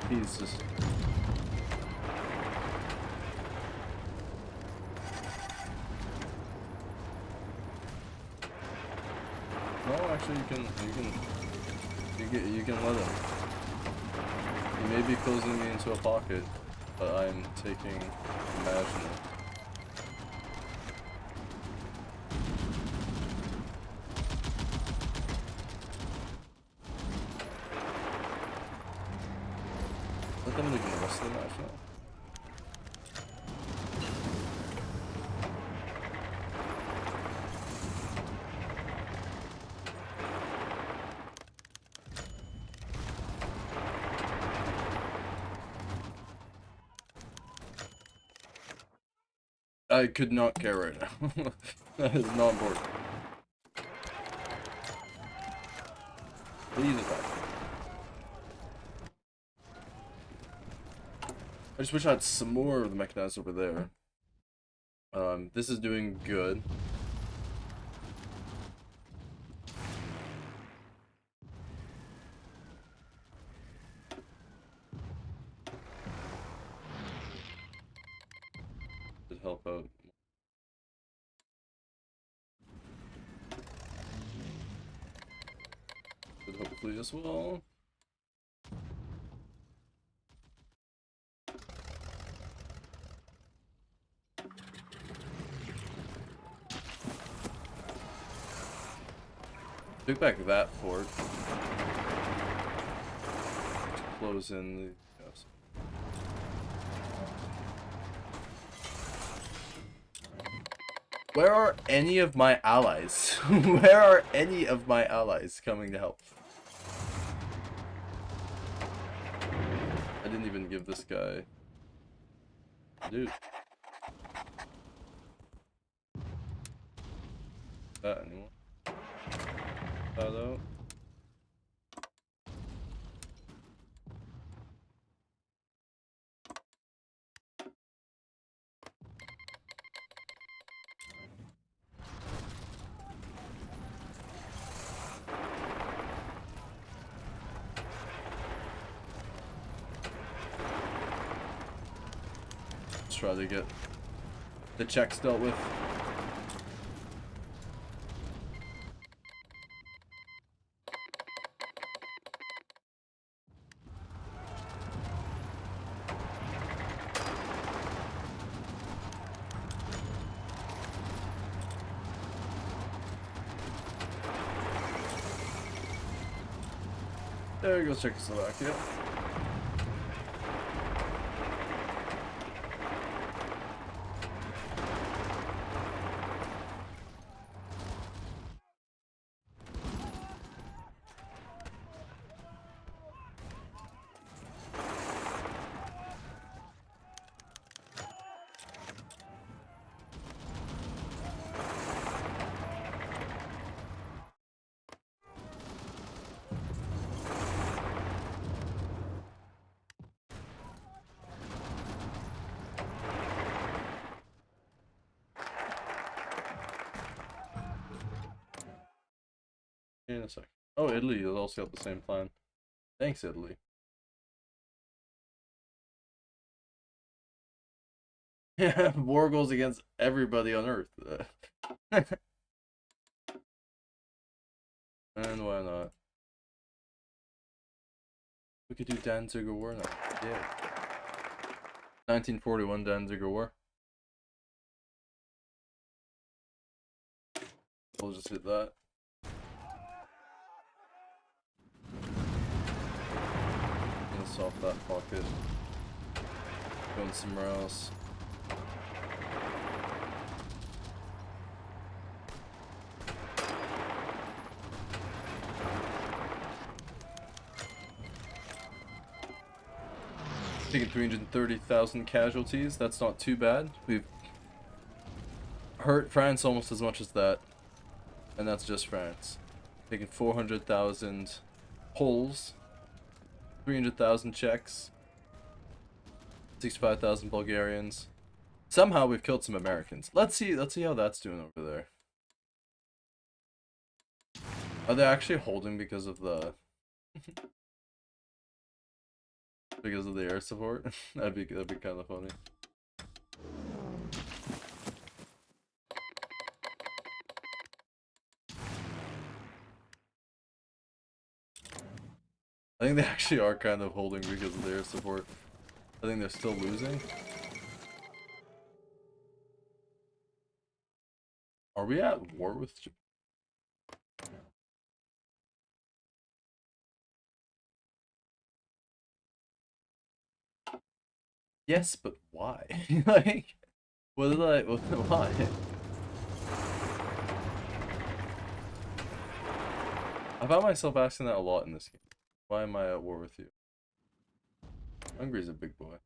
He's just... No, actually, you can let him. He may be closing me into a pocket, but I'm taking Maginot. to the national. I could not care right now. That is not important. Please attack. I just wish I had some more of the mechanized over there. This is doing good. Should help out. Should hopefully as well. Take back that fort. Close in the. Where are any of my allies? Where are any of my allies coming to help? I didn't even give this guy. Dude. That anymore. That out. Let's try to get the checks dealt with. There goes Czechoslovakia. In a sec. Oh, Italy has also got the same plan. Thanks, Italy. Yeah, war goes against everybody on Earth. And why not? We could do Danziger War now. Yeah. 1941 Danziger War. We'll just hit that. Off that pocket. Going somewhere else. Taking 330,000 casualties. That's not too bad. We've hurt France almost as much as that. And that's just France. Taking 400,000 Poles. 300,000 Czechs, 65,000 Bulgarians. Somehow we've killed some Americans. Let's see how that's doing over there. Are they actually holding because of the because of the air support? that'd be kind of funny. I think they actually are kind of holding because of their support. I think they're still losing. Are we at war with Japan? Yes, but why? Like, what did I? Why? I found myself asking that a lot in this game. Why am I at war with you? Hungary's a big boy.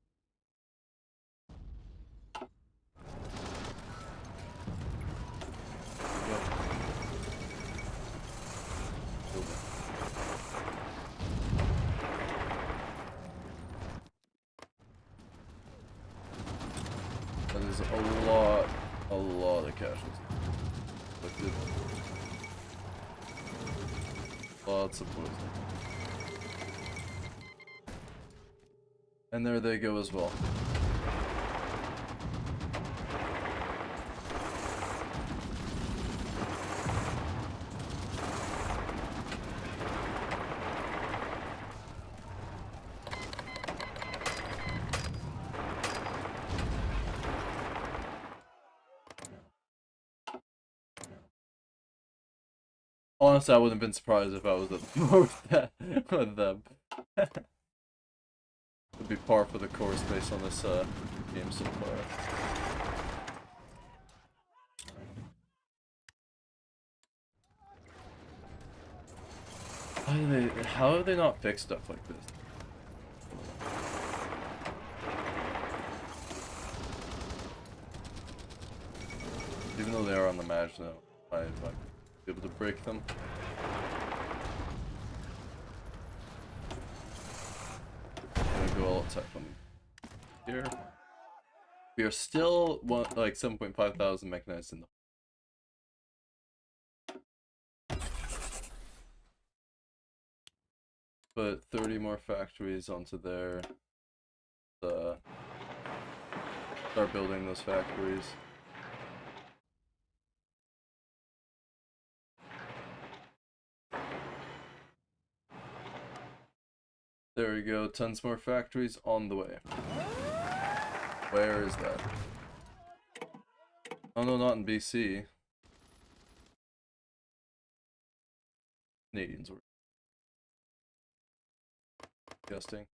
That is a lot of casualties. Afflicted. Lots of poison. And there they go as well. Honestly, I wouldn't have been surprised if I was at war with them. It'd be par for the course based on this game so far. How have they not fixed stuff like this? Even though they are on the match now, I'd be able to break them. I'm gonna go all attack them here. We are still like 7.5 thousand mechanized in the. Put 30 more factories onto there. Start building those factories. There we go, tons more factories on the way. Where is that? Oh no, not in BC. Canadians were disgusting.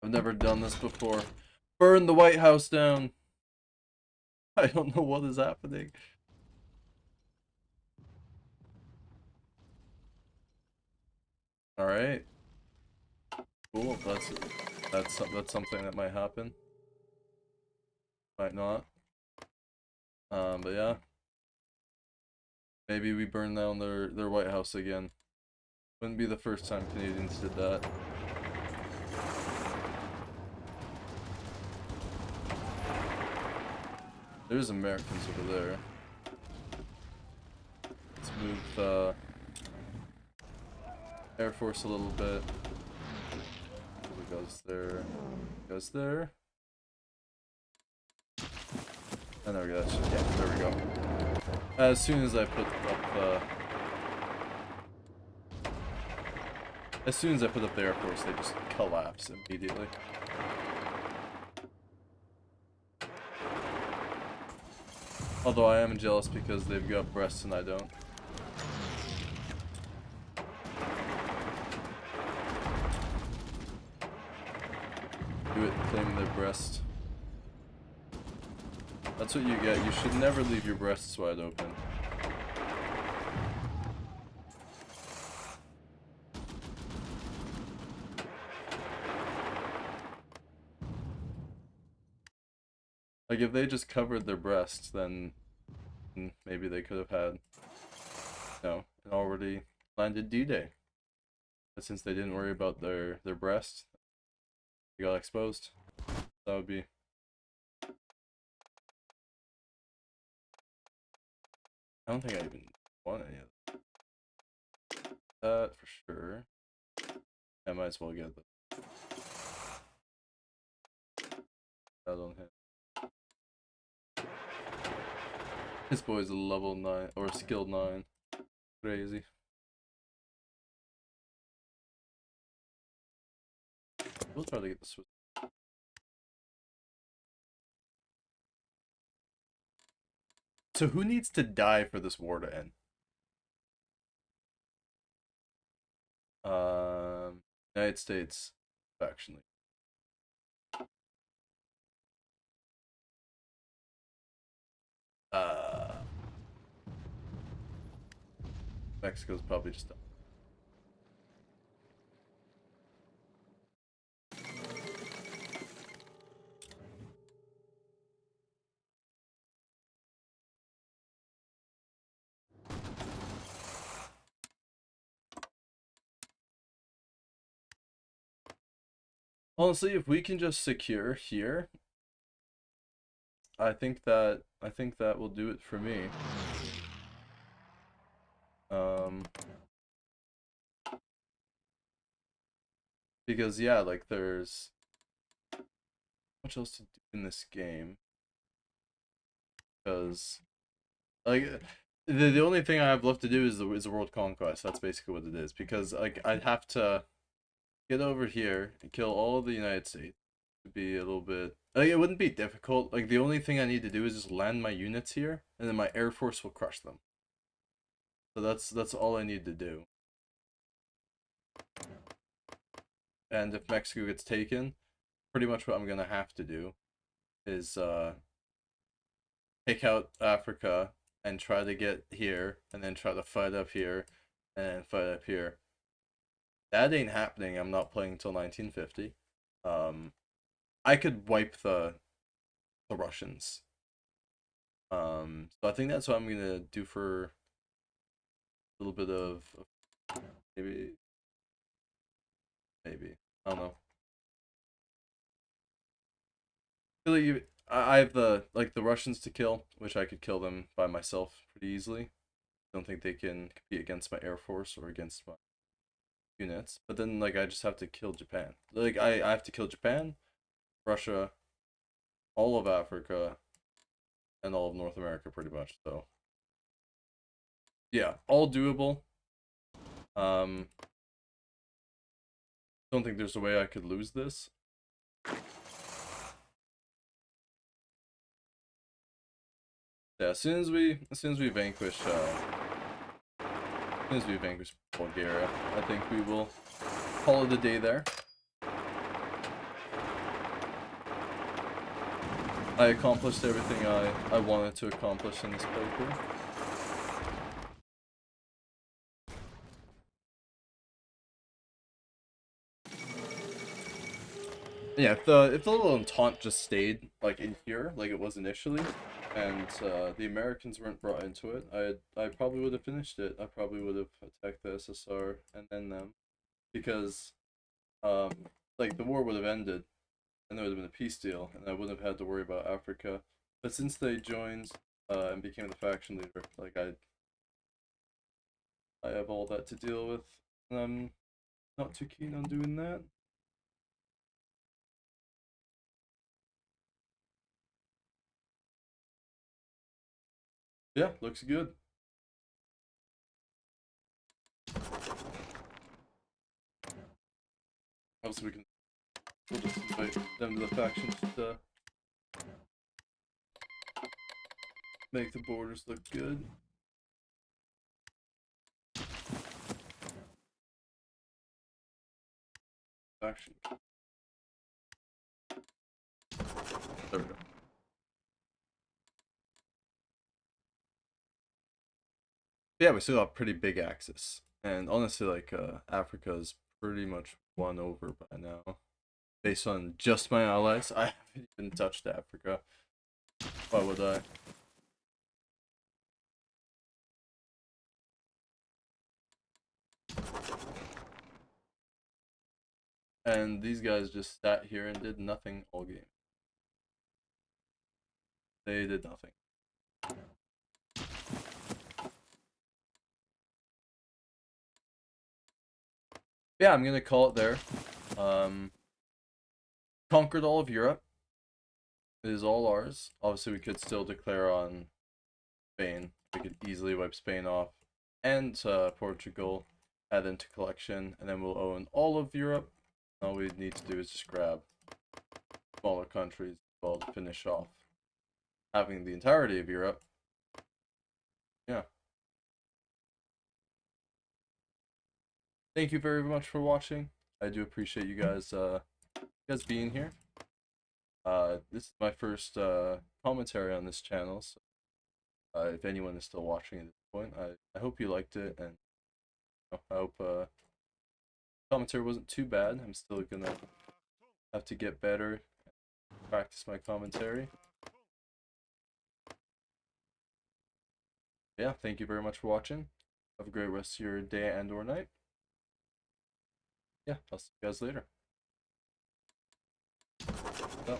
I've never done this before. Burn the White House down! I don't know what is happening. Alright. Cool, that's something that might happen. Might not. But yeah. Maybe we burn down their White House again. Wouldn't be the first time Canadians did that. There's Americans over there. Let's move Air Force a little bit. Who goes there? Goes there. And there we go. Yeah, there we go. As soon as I put up the Air Force, they just collapse immediately. Although I am jealous because they've got breasts and I don't. Do it, claim their breast. That's what you get. You should never leave your breasts wide open. Like, if they just covered their breasts, then maybe they could have had, you know, an already landed D-Day. But since they didn't worry about their breasts, they got exposed. That would be... I don't think I even want any of that for sure. I might as well get that on him. This boy's a level 9 or a skill 9. Crazy. We'll try to get the Swiss. So who needs to die for this war to end? United States faction. Uh, Mexico's probably just done. Honestly, if we can just secure here, I think that will do it for me. Um, because yeah, like there's much else to do in this game. Because like the only thing I have left to do is the world conquest. That's basically what it is. Because like I'd have to get over here and kill all of the United States. It'd be a little bit like it wouldn't be difficult. Like the only thing I need to do is just land my units here, and then my air force will crush them. So that's all I need to do. And if Mexico gets taken, pretty much what I'm gonna have to do is take out Africa and try to get here, and then try to fight up here, and then fight up here. That ain't happening. I'm not playing until 1950. I could wipe the Russians. So I think that's what I'm gonna do for a little bit of maybe, maybe I don't know. Really, I have the Russians to kill, which I could kill them by myself pretty easily. Don't think they can compete against my air force or against my units. But then like I just have to kill Japan. Like I have to kill Japan, Russia, all of Africa, and all of North America pretty much. So yeah, all doable. Um, don't think there's a way I could lose this. Yeah, as soon as we vanquish as soon as we vanquish Bulgaria, I think we will call it a day there. I accomplished everything I wanted to accomplish in this playthrough. Yeah, if the little entente just stayed like in here, like it was initially, and the Americans weren't brought into it, I probably would have finished it. I probably would have attacked the SSR and then them, because um like the war would have ended, and there would have been a peace deal, and I wouldn't have had to worry about Africa. But since they joined and became the faction leader, like I have all that to deal with, and I'm not too keen on doing that. Yeah, looks good. Obviously, we'll just invite them to the faction just to make the borders look good. Faction. There we go. Yeah, we still have a pretty big axis, and honestly, like Africa's pretty much won over by now, based on just my allies. I haven't even touched Africa. Why would I? And these guys just sat here and did nothing all game. They did nothing. Yeah, I'm gonna call it there. Um, Conquered all of Europe. It is all ours. Obviously, we could still declare on Spain. We could easily wipe Spain off, and Portugal, add into collection, and then we'll own all of Europe. All we need to do is just grab smaller countries as well to finish off having the entirety of Europe. Yeah. Thank you very much for watching. I do appreciate you guys being here. This is my first commentary on this channel, so if anyone is still watching at this point, I hope you liked it, and I hope commentary wasn't too bad. I'm still gonna have to get better, practice my commentary. Yeah, thank you very much for watching. Have a great rest of your day and or night. Yeah, I'll see you guys later. So.